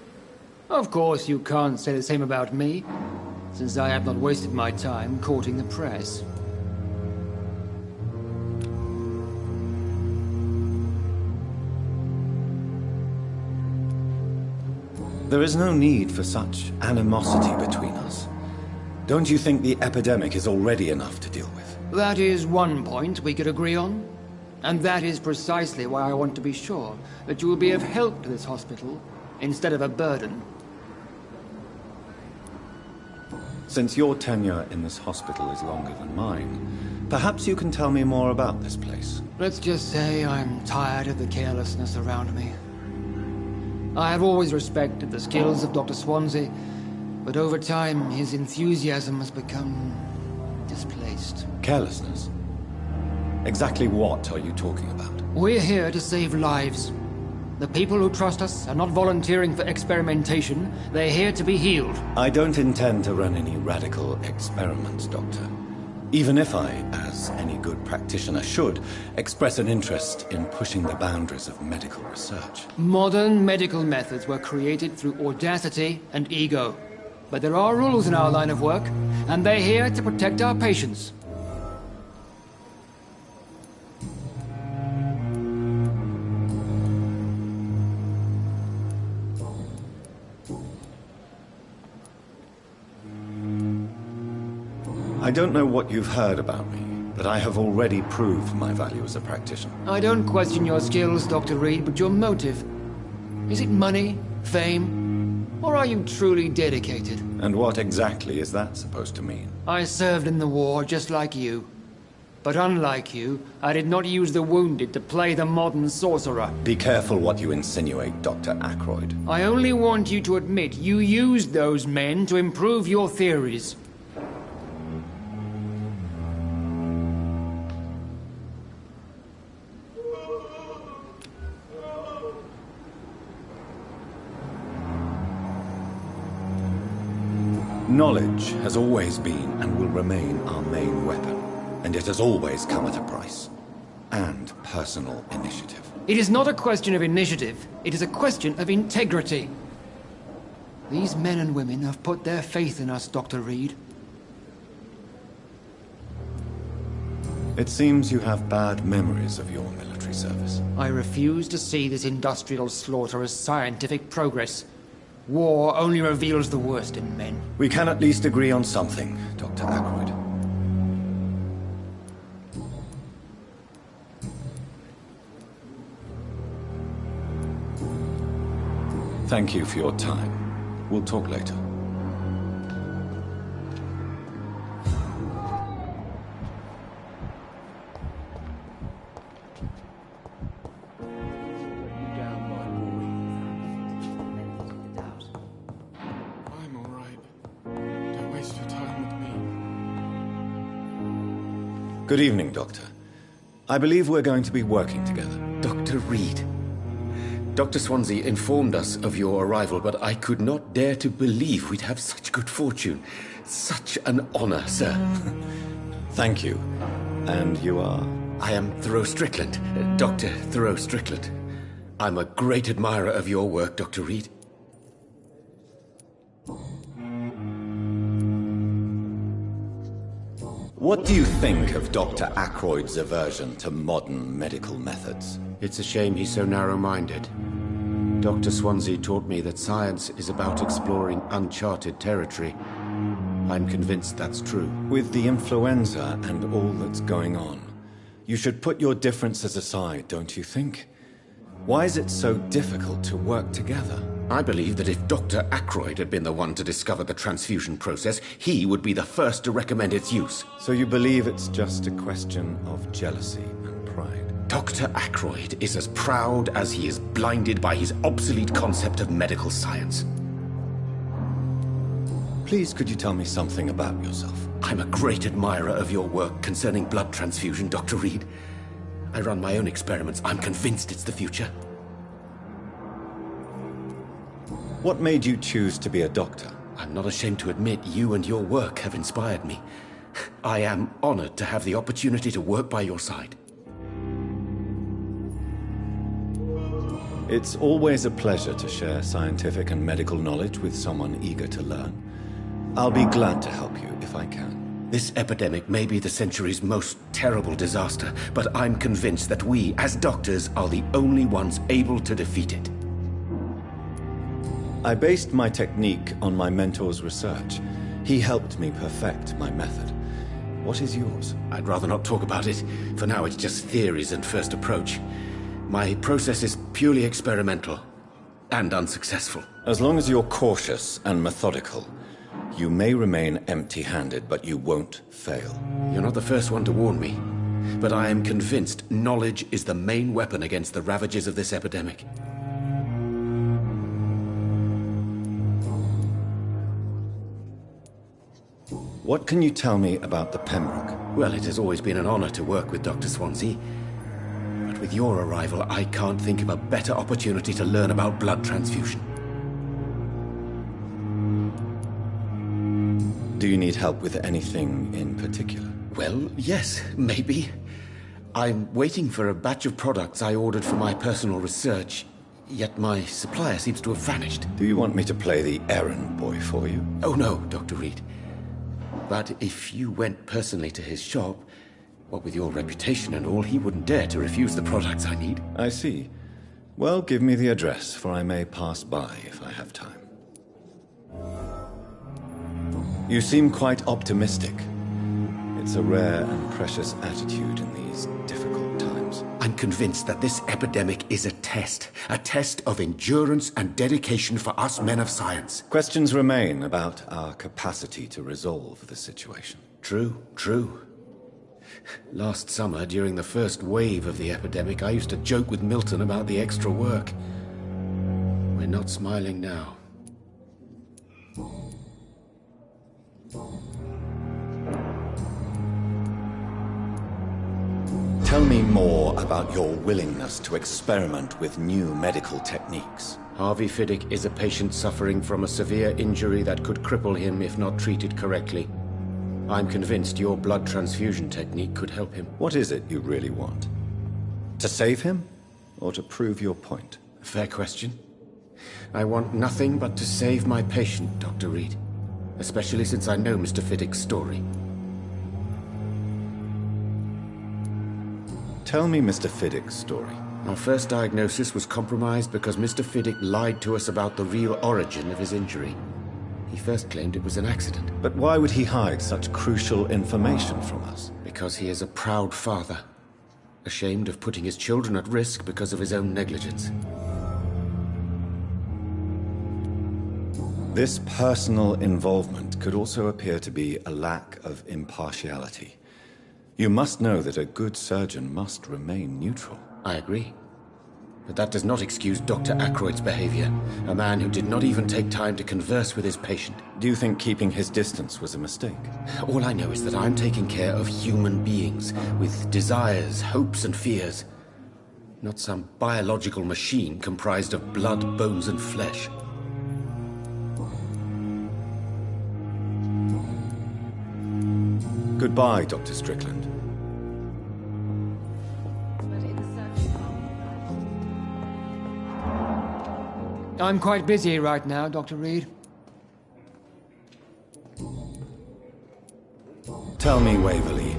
Of course, you can't say the same about me, since I have not wasted my time courting the press. There is no need for such animosity between us. Don't you think the epidemic is already enough to deal with? That is one point we could agree on. And that is precisely why I want to be sure that you will be of help to this hospital, instead of a burden. Since your tenure in this hospital is longer than mine, perhaps you can tell me more about this place. Let's just say I'm tired of the carelessness around me. I have always respected the skills of Dr. Swansea, but over time his enthusiasm has become displaced. Carelessness? Exactly what are you talking about? We're here to save lives. The people who trust us are not volunteering for experimentation. They're here to be healed. I don't intend to run any radical experiments, Doctor. Even if I, as any good practitioner should, express an interest in pushing the boundaries of medical research. Modern medical methods were created through audacity and ego. But there are rules in our line of work, and they're here to protect our patients. I don't know what you've heard about me, but I have already proved my value as a practitioner. I don't question your skills, Dr. Reed, but your motive. Is it money, fame, or are you truly dedicated? And what exactly is that supposed to mean? I served in the war just like you. But unlike you, I did not use the wounded to play the modern sorcerer. Be careful what you insinuate, Dr. Ackroyd. I only want you to admit you used those men to improve your theories. Knowledge has always been and will remain our main weapon, and it has always come at a price. And personal initiative. It is not a question of initiative, it is a question of integrity. These men and women have put their faith in us, Dr. Reed. It seems you have bad memories of your military service. I refuse to see this industrial slaughter as scientific progress. War only reveals the worst in men. We can at least agree on something, Dr. Ackroyd. Thank you for your time. We'll talk later. I'm all right. Don't waste your time with me. Good evening, Doctor. I believe we're going to be working together. Dr. Reed. Dr. Swansea informed us of your arrival, but I could not dare to believe we'd have such good fortune. Such an honor, sir. Thank you. And you are? I am Thoreau Strickland, Dr. Thoreau Strickland. I'm a great admirer of your work, Dr. Reed. What do you think of Dr. Ackroyd's aversion to modern medical methods? It's a shame he's so narrow-minded. Dr. Swansea taught me that science is about exploring uncharted territory. I'm convinced that's true. With the influenza and all that's going on, you should put your differences aside, don't you think? Why is it so difficult to work together? I believe that if Dr. Ackroyd had been the one to discover the transfusion process, he would be the first to recommend its use. So you believe it's just a question of jealousy and pride? Dr. Ackroyd is as proud as he is blinded by his obsolete concept of medical science. Please, could you tell me something about yourself? I'm a great admirer of your work concerning blood transfusion, Dr. Reed. I run my own experiments. I'm convinced it's the future. What made you choose to be a doctor? I'm not ashamed to admit you and your work have inspired me. I am honored to have the opportunity to work by your side. It's always a pleasure to share scientific and medical knowledge with someone eager to learn. I'll be glad to help you if I can. This epidemic may be the century's most terrible disaster, but I'm convinced that we, as doctors, are the only ones able to defeat it. I based my technique on my mentor's research. He helped me perfect my method. What is yours? I'd rather not talk about it. For now, it's just theories and first approach. My process is purely experimental and unsuccessful. As long as you're cautious and methodical, you may remain empty-handed, but you won't fail. You're not the first one to warn me, but I am convinced knowledge is the main weapon against the ravages of this epidemic. What can you tell me about the Pembroke? Well, it has always been an honor to work with Dr. Swansea. But with your arrival, I can't think of a better opportunity to learn about blood transfusion. Do you need help with anything in particular? Well, yes, maybe. I'm waiting for a batch of products I ordered for my personal research, yet my supplier seems to have vanished. Do you want me to play the errand boy for you? Oh no, Dr. Reed. But if you went personally to his shop, what with your reputation and all, he wouldn't dare to refuse the products I need. I see. Well, give me the address, for I may pass by if I have time. You seem quite optimistic. It's a rare and precious attitude in these difficult times. I'm convinced that this epidemic is a test of endurance and dedication for us men of science. Questions remain about our capacity to resolve the situation. True. Last summer, during the first wave of the epidemic, I used to joke with Milton about the extra work. We're not smiling now. Tell me more about your willingness to experiment with new medical techniques. Harvey Fiddick is a patient suffering from a severe injury that could cripple him if not treated correctly. I'm convinced your blood transfusion technique could help him. What is it you really want? To save him, or to prove your point? Fair question. I want nothing but to save my patient, Dr. Reed. Especially since I know Mr. Fiddick's story. Tell me Mr. Fiddick's story. Our first diagnosis was compromised because Mr. Fiddick lied to us about the real origin of his injury. He first claimed it was an accident. But why would he hide such crucial information from us? Because he is a proud father, ashamed of putting his children at risk because of his own negligence. This personal involvement could also appear to be a lack of impartiality. You must know that a good surgeon must remain neutral. I agree. But that does not excuse Dr. Ackroyd's behavior. A man who did not even take time to converse with his patient. Do you think keeping his distance was a mistake? All I know is that I'm taking care of human beings with desires, hopes, and fears. Not some biological machine comprised of blood, bones, and flesh. Goodbye, Dr. Strickland. I'm quite busy right now, Dr. Reed. Tell me, Waverly,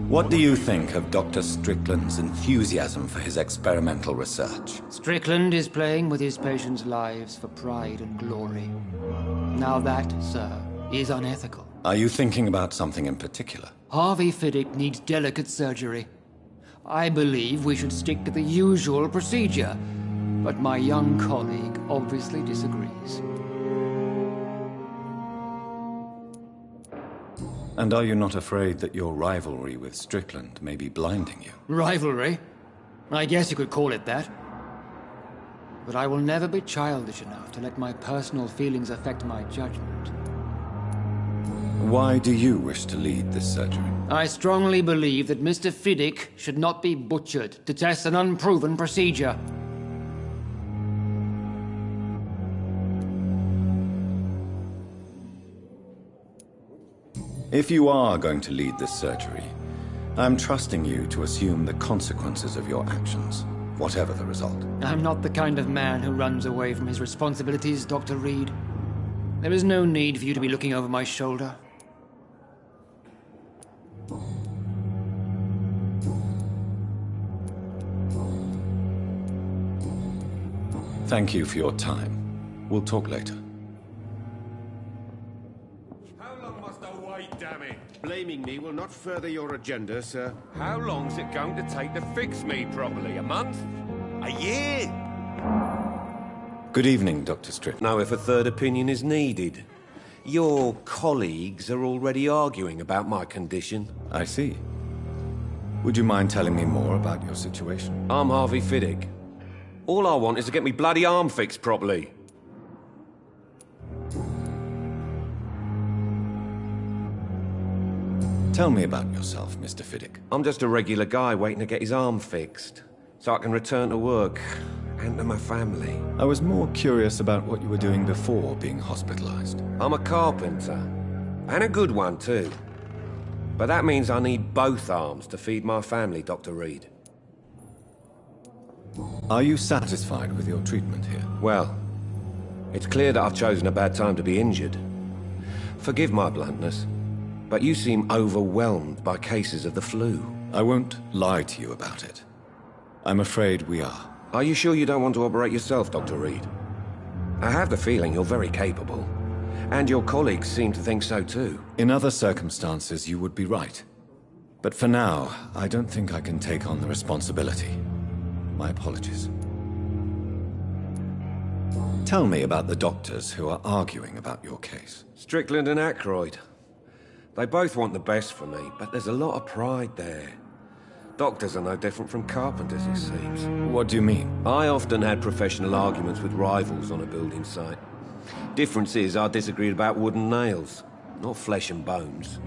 what do you think of Dr. Strickland's enthusiasm for his experimental research? Strickland is playing with his patients' lives for pride and glory. Now that, sir, is unethical. Are you thinking about something in particular? Harvey Fiddick needs delicate surgery. I believe we should stick to the usual procedure, but my young colleague obviously disagrees. And are you not afraid that your rivalry with Strickland may be blinding you? Rivalry? I guess you could call it that. But I will never be childish enough to let my personal feelings affect my judgment. Why do you wish to lead this surgery? I strongly believe that Mr. Fiddick should not be butchered to test an unproven procedure. If you are going to lead this surgery, I'm trusting you to assume the consequences of your actions, whatever the result. I'm not the kind of man who runs away from his responsibilities, Dr. Reed. There is no need for you to be looking over my shoulder. Thank you for your time. We'll talk later. How long must I wait, damn it? Blaming me will not further your agenda, sir. How long's it going to take to fix me properly? A month? A year? Good evening, Dr. Strickland. Now, if a third opinion is needed. Your colleagues are already arguing about my condition. I see. Would you mind telling me more about your situation? I'm Harvey Fiddick. All I want is to get me bloody arm fixed properly. Tell me about yourself, Mr. Fiddick. I'm just a regular guy waiting to get his arm fixed, so I can return to work and to my family. I was more curious about what you were doing before being hospitalized. I'm a carpenter, and a good one too. But that means I need both arms to feed my family, Dr. Reed. Are you satisfied with your treatment here? Well, it's clear that I've chosen a bad time to be injured. Forgive my bluntness, but you seem overwhelmed by cases of the flu. I won't lie to you about it. I'm afraid we are. Are you sure you don't want to operate yourself, Dr. Reed? I have the feeling you're very capable, and your colleagues seem to think so too. In other circumstances, you would be right. But for now, I don't think I can take on the responsibility. My apologies. Tell me about the doctors who are arguing about your case. Strickland and Aykroyd. They both want the best for me, but there's a lot of pride there. Doctors are no different from carpenters, it seems. What do you mean? I often had professional arguments with rivals on a building site. Difference is, I disagreed about wooden nails, not flesh and bones.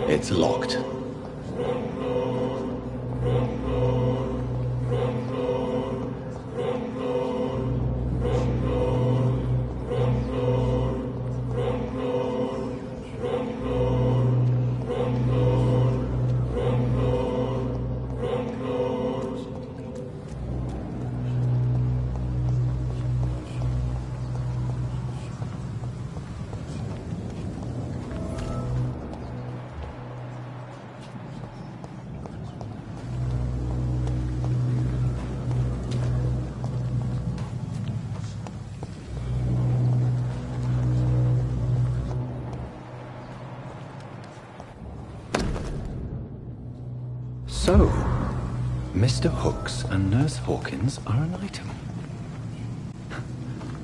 It's locked. So, Mr. Hooks and Nurse Hawkins are an item.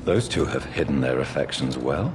Those two have hidden their affections well.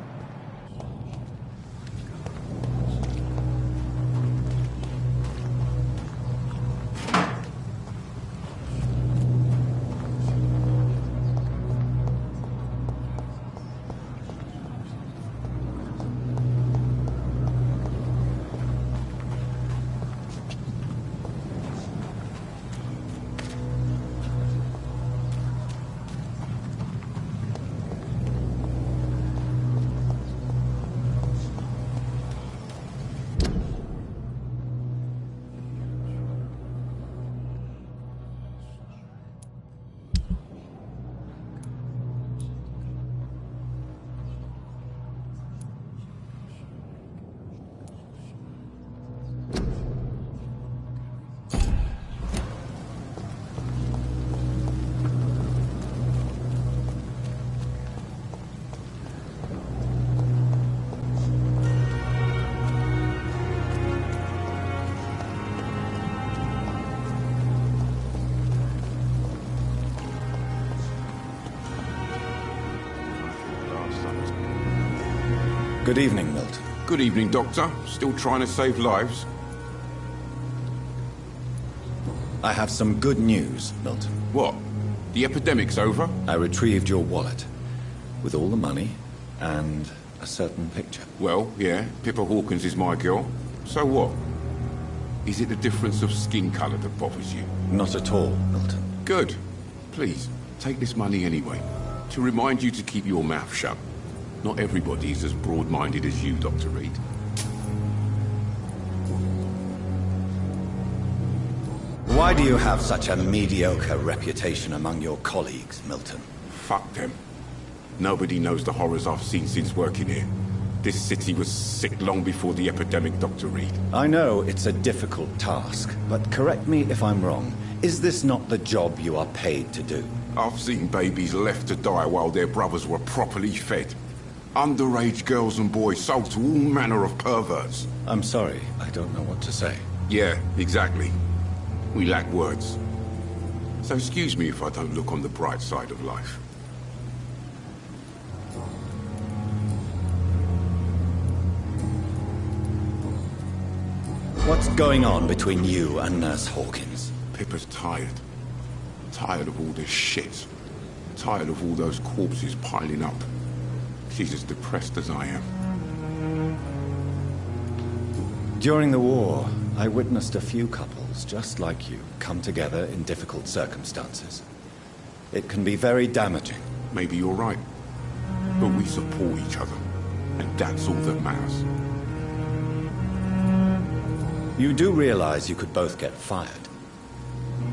Good evening, Milton. Good evening, Doctor. Still trying to save lives? I have some good news, Milton. What? The epidemic's over? I retrieved your wallet. With all the money, and a certain picture. Well, yeah, Pippa Hawkins is my girl. So what? Is it the difference of skin colour that bothers you? Not at all, Milton. Good. Please, take this money anyway. To remind you to keep your mouth shut. Not everybody is as broad-minded as you, Dr. Reed. Why do you have such a mediocre reputation among your colleagues, Milton? Fuck them. Nobody knows the horrors I've seen since working here. This city was sick long before the epidemic, Dr. Reed. I know it's a difficult task, but correct me if I'm wrong. Is this not the job you are paid to do? I've seen babies left to die while their brothers were properly fed. Underage girls and boys sold to all manner of perverts. I'm sorry, I don't know what to say. Yeah, exactly. We lack words. So excuse me if I don't look on the bright side of life. What's going on between you and Nurse Hawkins? Pippa's tired. Tired of all this shit. Tired of all those corpses piling up. She's as depressed as I am. During the war, I witnessed a few couples, just like you, come together in difficult circumstances. It can be very damaging. Maybe you're right. But we support each other. And that's all that matters. You do realize you could both get fired.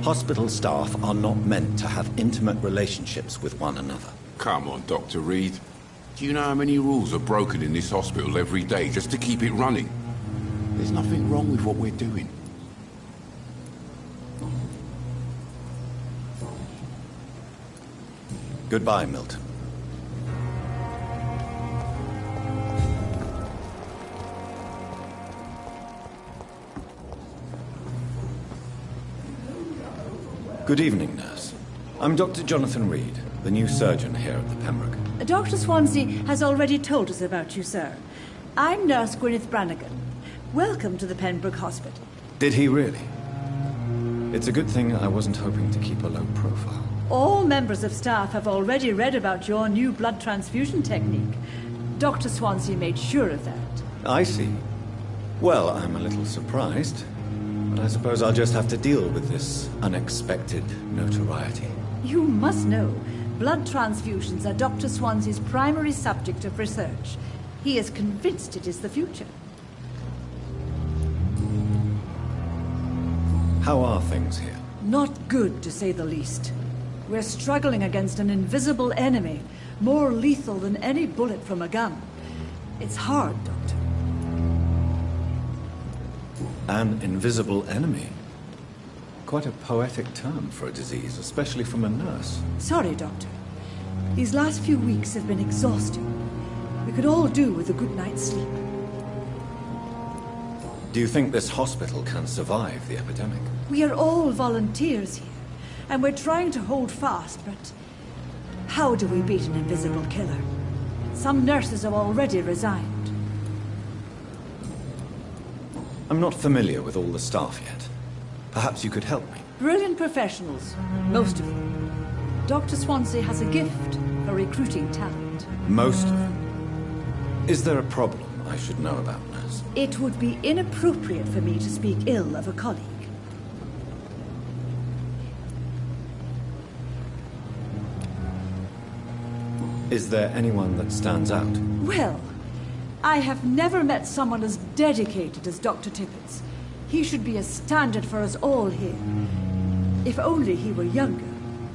Hospital staff are not meant to have intimate relationships with one another. Come on, Dr. Reed. Do you know how many rules are broken in this hospital every day just to keep it running? There's nothing wrong with what we're doing. Goodbye, Milton. Good evening, nurse. I'm Dr. Jonathan Reed, the new surgeon here at the Pembroke. Dr. Swansea has already told us about you, sir. I'm Nurse Gwyneth Brannigan. Welcome to the Pembroke Hospital. Did he really? It's a good thing I wasn't hoping to keep a low profile. All members of staff have already read about your new blood transfusion technique. Dr. Swansea made sure of that. I see. Well, I'm a little surprised, but I suppose I'll just have to deal with this unexpected notoriety. You must know, blood transfusions are Dr. Swansea's primary subject of research. He is convinced it is the future. How are things here? Not good, to say the least. We're struggling against an invisible enemy, more lethal than any bullet from a gun. It's hard, Doctor. An invisible enemy? Quite a poetic term for a disease, especially from a nurse. Sorry, Doctor. These last few weeks have been exhausting. We could all do with a good night's sleep. Do you think this hospital can survive the epidemic? We are all volunteers here, and we're trying to hold fast, but how do we beat an invisible killer? Some nurses have already resigned. I'm not familiar with all the staff yet. Perhaps you could help me. Brilliant professionals, most of them. Dr. Swansea has a gift for recruiting talent. Most of them? Is there a problem I should know about, nurse? It would be inappropriate for me to speak ill of a colleague. Is there anyone that stands out? Well, I have never met someone as dedicated as Dr. Tippett. He should be a standard for us all here. If only he were younger.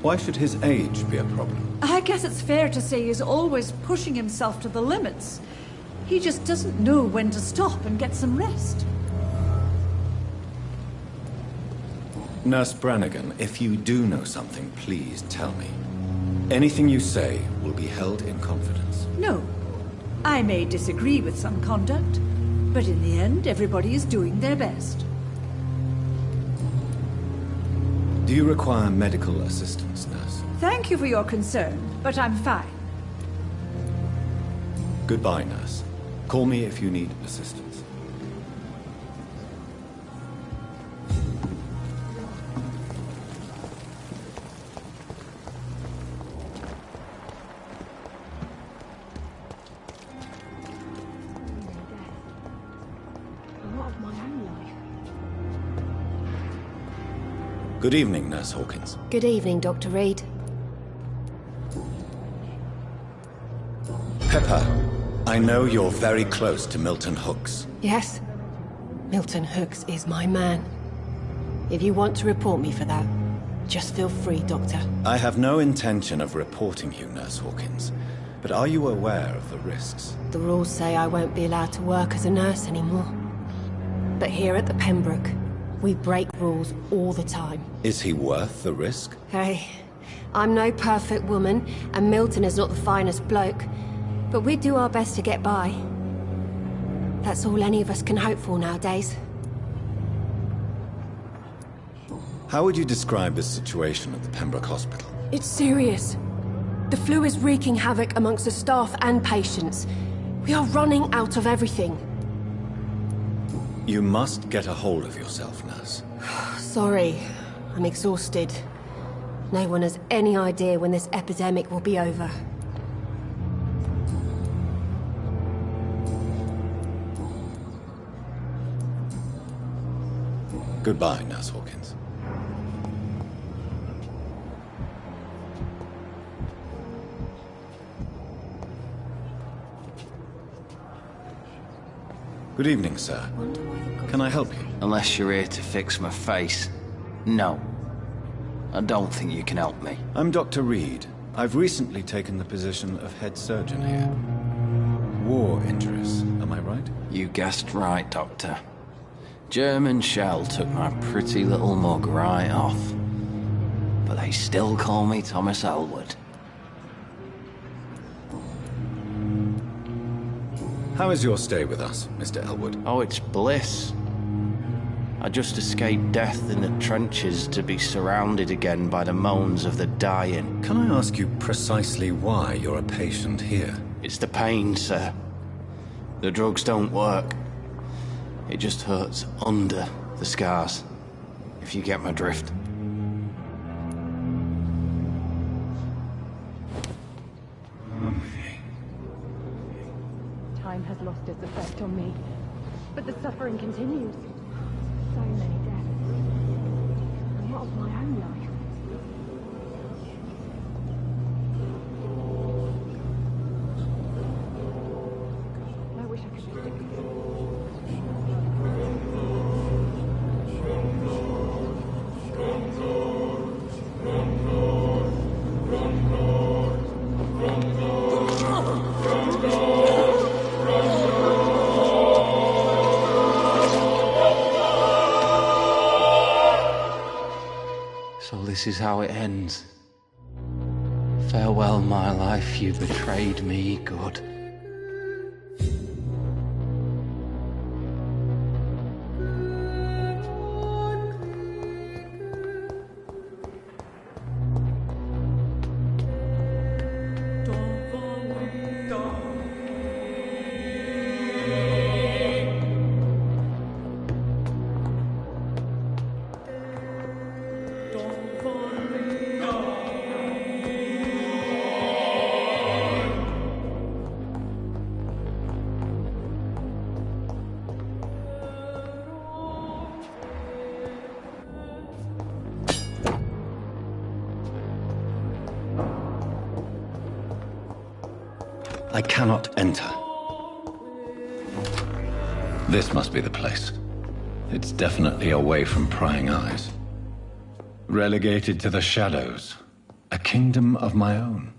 Why should his age be a problem? I guess it's fair to say he's always pushing himself to the limits. He just doesn't know when to stop and get some rest. Nurse Brannigan, if you do know something, please tell me. Anything you say will be held in confidence. No. I may disagree with some conduct, but in the end, everybody is doing their best. Do you require medical assistance, nurse? Thank you for your concern, but I'm fine. Goodbye, nurse. Call me if you need assistance. Good evening, Nurse Hawkins. Good evening, Dr. Reed. Pepper, I know you're very close to Milton Hooks. Yes? Milton Hooks is my man. If you want to report me for that, just feel free, Doctor. I have no intention of reporting you, Nurse Hawkins. But are you aware of the risks? The rules say I won't be allowed to work as a nurse anymore. But here at the Pembroke, we break rules all the time. Is he worth the risk? Hey, I'm no perfect woman, and Milton is not the finest bloke. But we do our best to get by. That's all any of us can hope for nowadays. How would you describe the situation at the Pembroke Hospital? It's serious. The flu is wreaking havoc amongst the staff and patients. We are running out of everything. You must get a hold of yourself, nurse. Sorry, I'm exhausted. No one has any idea when this epidemic will be over. Goodbye, Nurse Hawkins. Good evening, sir. Can I help you? Unless you're here to fix my face. No. I don't think you can help me. I'm Dr. Reed. I've recently taken the position of head surgeon here. War injuries, am I right? You guessed right, Doctor. German shell took my pretty little mug right off. But they still call me Thomas Elwood. How is your stay with us, Mr. Elwood? Oh, it's bliss. I just escaped death in the trenches to be surrounded again by the moans of the dying. Can I ask you precisely why you're a patient here? It's the pain, sir. The drugs don't work. It just hurts under the scars, if you get my drift. Time has lost its effect on me, but the suffering continues. So many deaths. And what of my own life? I wish I could stick with So this is how it ends. Farewell, my life, you betrayed me, good. I cannot enter. This must be the place. It's definitely away from prying eyes. Relegated to the shadows. A kingdom of my own.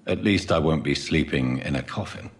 At least I won't be sleeping in a coffin.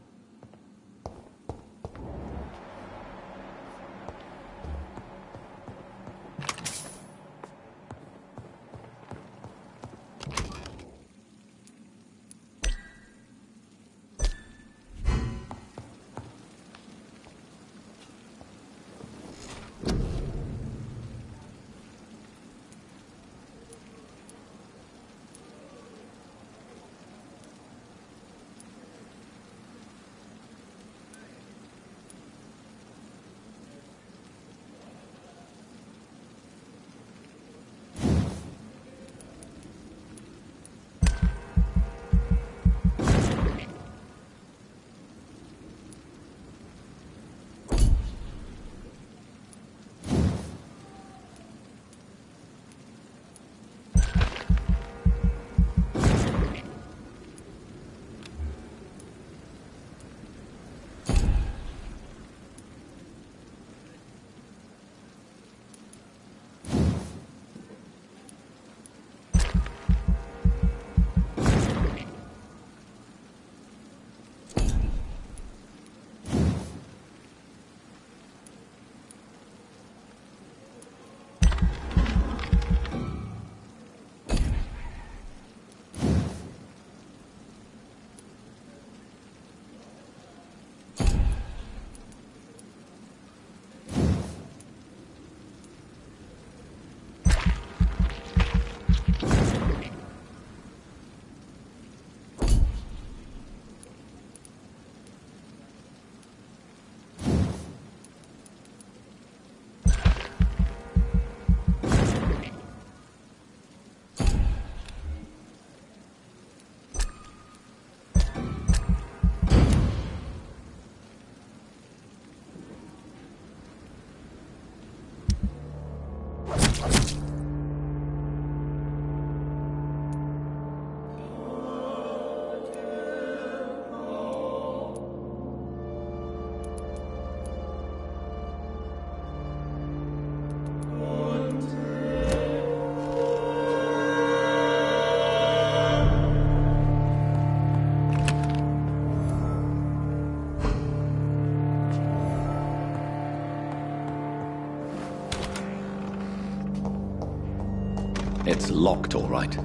It's locked, all right.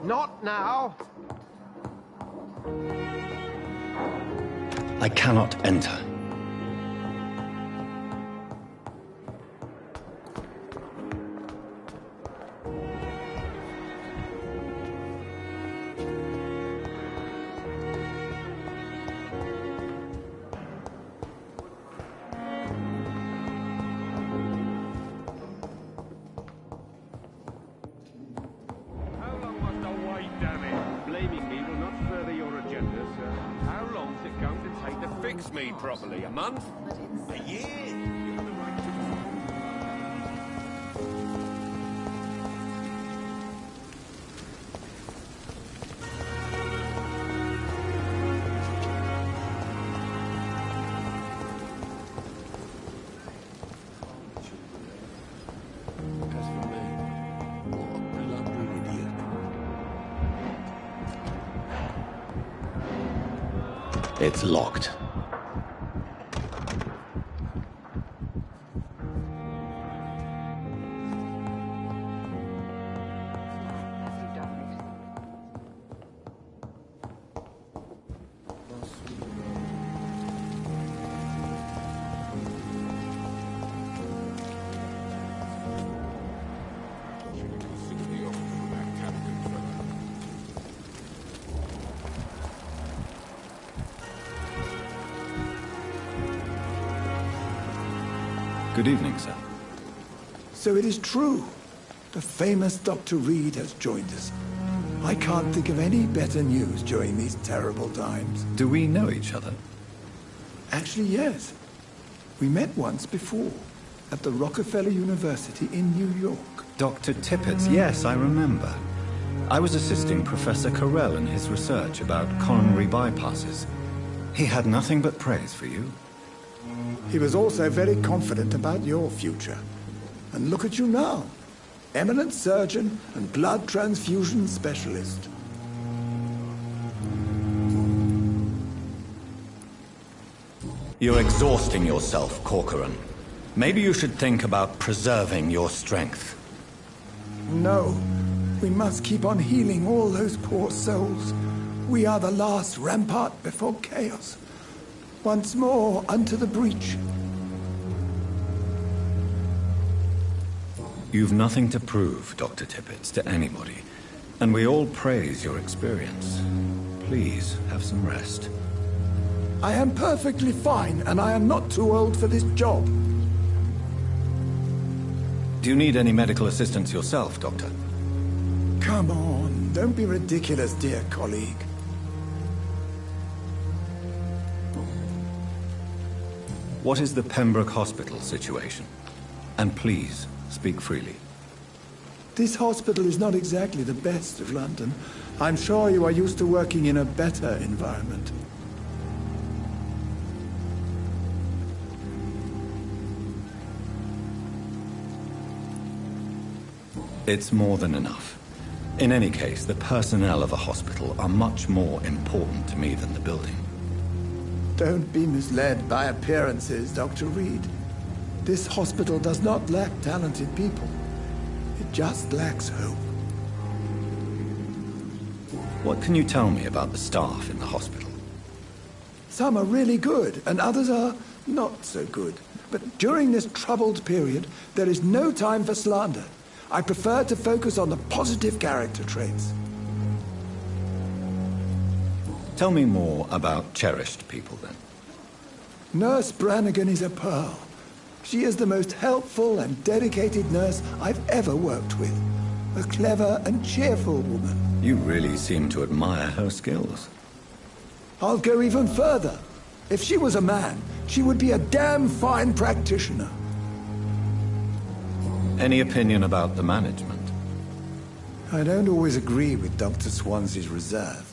Not now. I cannot enter. Blaming me will not further your agenda, sir. How long's it going to take to fix me properly? A month? A year? You have the right to... As for me, what a blundering idiot. It's locked. Good evening, sir. So it is true. The famous Dr. Reed has joined us. I can't think of any better news during these terrible times. Do we know each other? Actually, yes. We met once before, at the Rockefeller University in New York. Dr. Tippett, yes, I remember. I was assisting Professor Carell in his research about coronary bypasses. He had nothing but praise for you. He was also very confident about your future. And look at you now. Eminent surgeon and blood transfusion specialist. You're exhausting yourself, Corcoran. Maybe you should think about preserving your strength. No. We must keep on healing all those poor souls. We are the last rampart before chaos. Once more unto the breach. You've nothing to prove, Dr. Tippett, to anybody. And we all praise your experience. Please, have some rest. I am perfectly fine, and I am not too old for this job. Do you need any medical assistance yourself, Doctor? Come on, don't be ridiculous, dear colleague. What is the Pembroke Hospital situation? And please, speak freely. This hospital is not exactly the best of London. I'm sure you are used to working in a better environment. It's more than enough. In any case, the personnel of a hospital are much more important to me than the building. Don't be misled by appearances, Dr. Reed. This hospital does not lack talented people. It just lacks hope. What can you tell me about the staff in the hospital? Some are really good, and others are not so good. But during this troubled period, there is no time for slander. I prefer to focus on the positive character traits. Tell me more about cherished people, then. Nurse Brannigan is a pearl. She is the most helpful and dedicated nurse I've ever worked with. A clever and cheerful woman. You really seem to admire her skills. I'll go even further. If she was a man, she would be a damn fine practitioner. Any opinion about the management? I don't always agree with Dr. Swansea's reserve,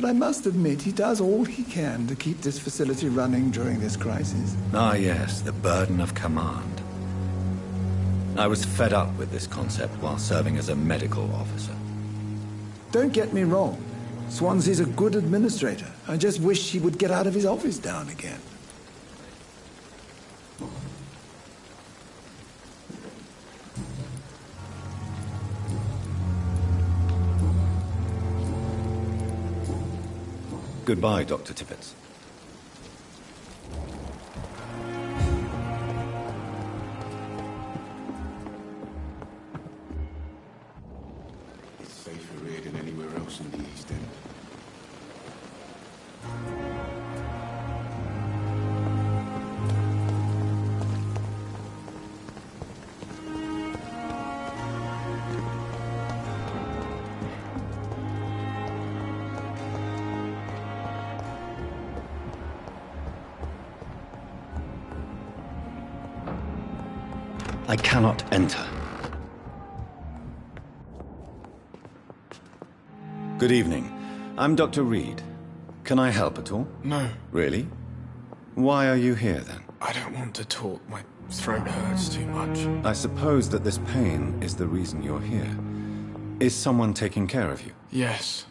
But I must admit, he does all he can to keep this facility running during this crisis. Ah, yes, the burden of command. I was fed up with this concept while serving as a medical officer. Don't get me wrong. Swansea's a good administrator. I just wish he would get out of his office now and again. Goodbye, Dr. Tippett. It's safer here than anywhere else in the East End. I cannot enter. Good evening. I'm Dr. Reed. Can I help at all? No. Really? Why are you here, then? I don't want to talk. My throat hurts too much. I suppose that this pain is the reason you're here. Is someone taking care of you? Yes.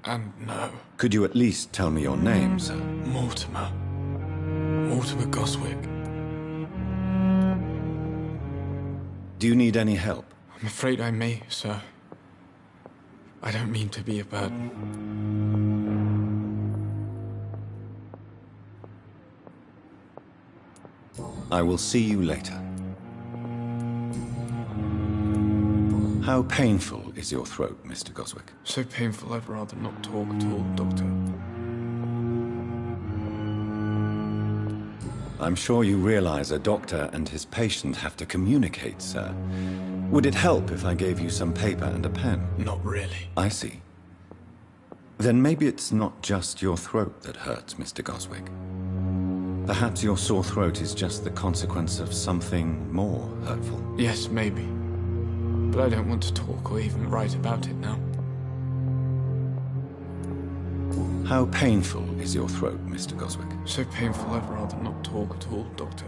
And no. Could you at least tell me your name, sir? Mortimer. Mortimer Goswick. Do you need any help? I'm afraid I may, sir. I don't mean to be a burden. I will see you later. How painful is your throat, Mr. Goswick? So painful I'd rather not talk at all, Doctor. I'm sure you realize a doctor and his patient have to communicate, sir. Would it help if I gave you some paper and a pen? Not really. I see. Then maybe it's not just your throat that hurts, Mr. Goswick. Perhaps your sore throat is just the consequence of something more hurtful. Yes, maybe. But I don't want to talk or even write about it now. How painful is your throat, Mr. Goswick? So painful I'd rather not talk at all, Doctor.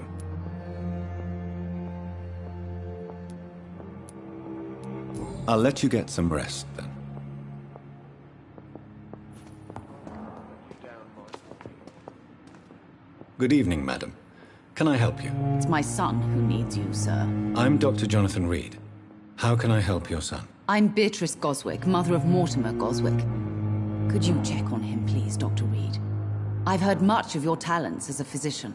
I'll let you get some rest, then. Good evening, madam. Can I help you? It's my son who needs you, sir. I'm Dr. Jonathan Reed. How can I help your son? I'm Beatrice Goswick, mother of Mortimer Goswick. Could you check on him, please, Dr. Reed? I've heard much of your talents as a physician.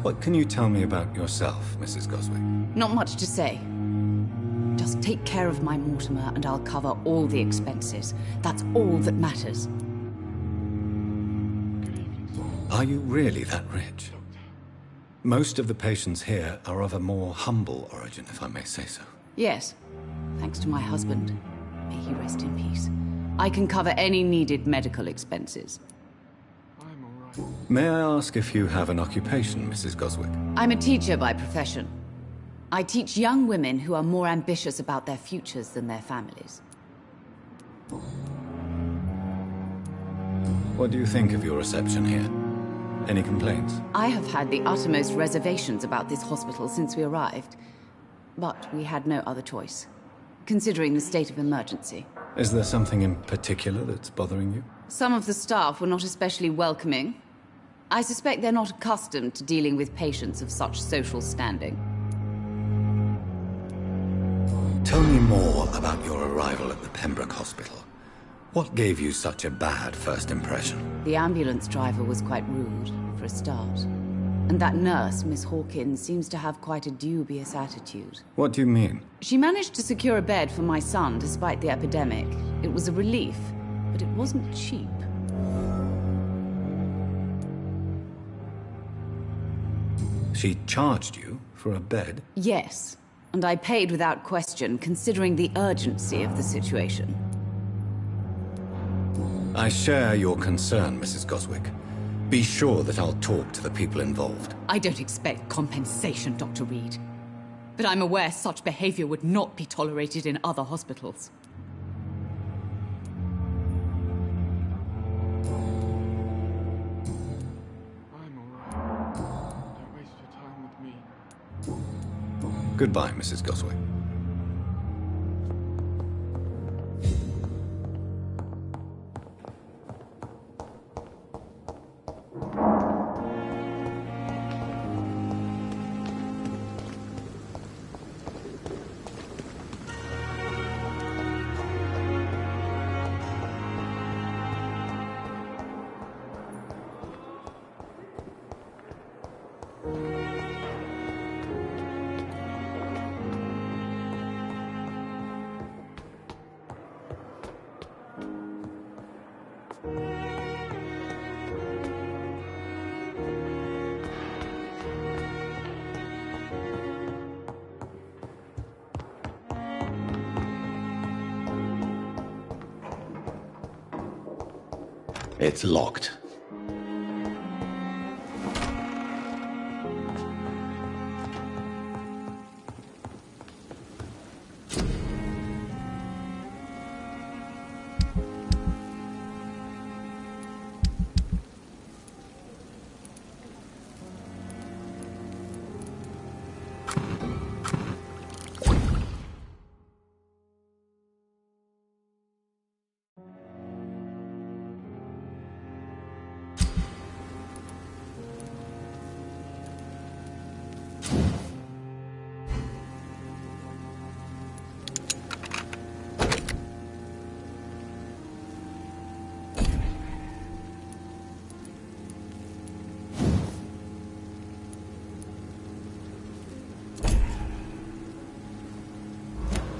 What can you tell me about yourself, Mrs. Goswick? Not much to say. Just take care of my Mortimer and I'll cover all the expenses. That's all that matters. Are you really that rich? Most of the patients here are of a more humble origin, if I may say so. Yes, thanks to my husband. May he rest in peace. I can cover any needed medical expenses. May I ask if you have an occupation, Mrs. Goswick? I'm a teacher by profession. I teach young women who are more ambitious about their futures than their families. What do you think of your reception here? Any complaints? I have had the uttermost reservations about this hospital since we arrived. But we had no other choice, considering the state of emergency. Is there something in particular that's bothering you? Some of the staff were not especially welcoming. I suspect they're not accustomed to dealing with patients of such social standing. Tell me more about your arrival at the Pembroke Hospital. What gave you such a bad first impression? The ambulance driver was quite rude, for a start. And that nurse, Miss Hawkins, seems to have quite a dubious attitude. What do you mean? She managed to secure a bed for my son despite the epidemic. It was a relief, but it wasn't cheap. She charged you for a bed? Yes, and I paid without question, considering the urgency of the situation. I share your concern, Mrs. Goswick. Be sure that I'll talk to the people involved. I don't expect compensation, Dr. Reed. but I'm aware such behavior would not be tolerated in other hospitals. I'm alright. Don't waste your time with me. Goodbye, Mrs. Goswick. It's locked.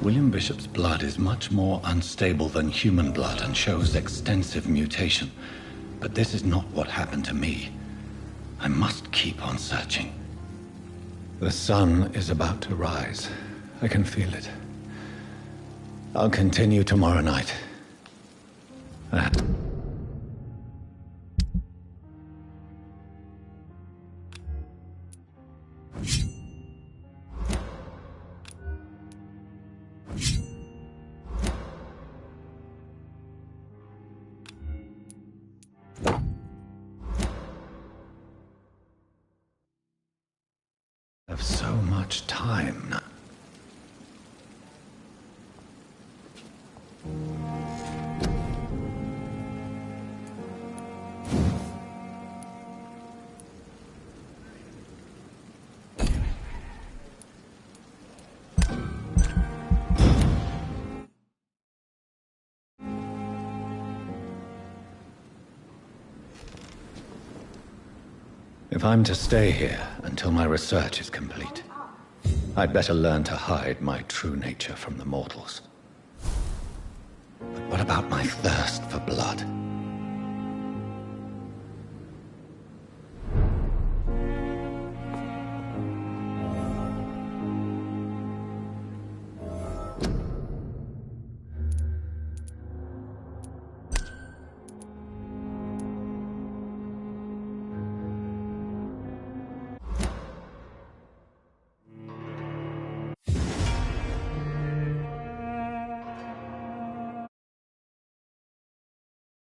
William Bishop's blood is much more unstable than human blood and shows extensive mutation. But this is not what happened to me. I must keep on searching. The sun is about to rise. I can feel it. I'll continue tomorrow night. Have so much time now. If I'm to stay here until my research is complete, I'd better learn to hide my true nature from the mortals. But what about my thirst for blood?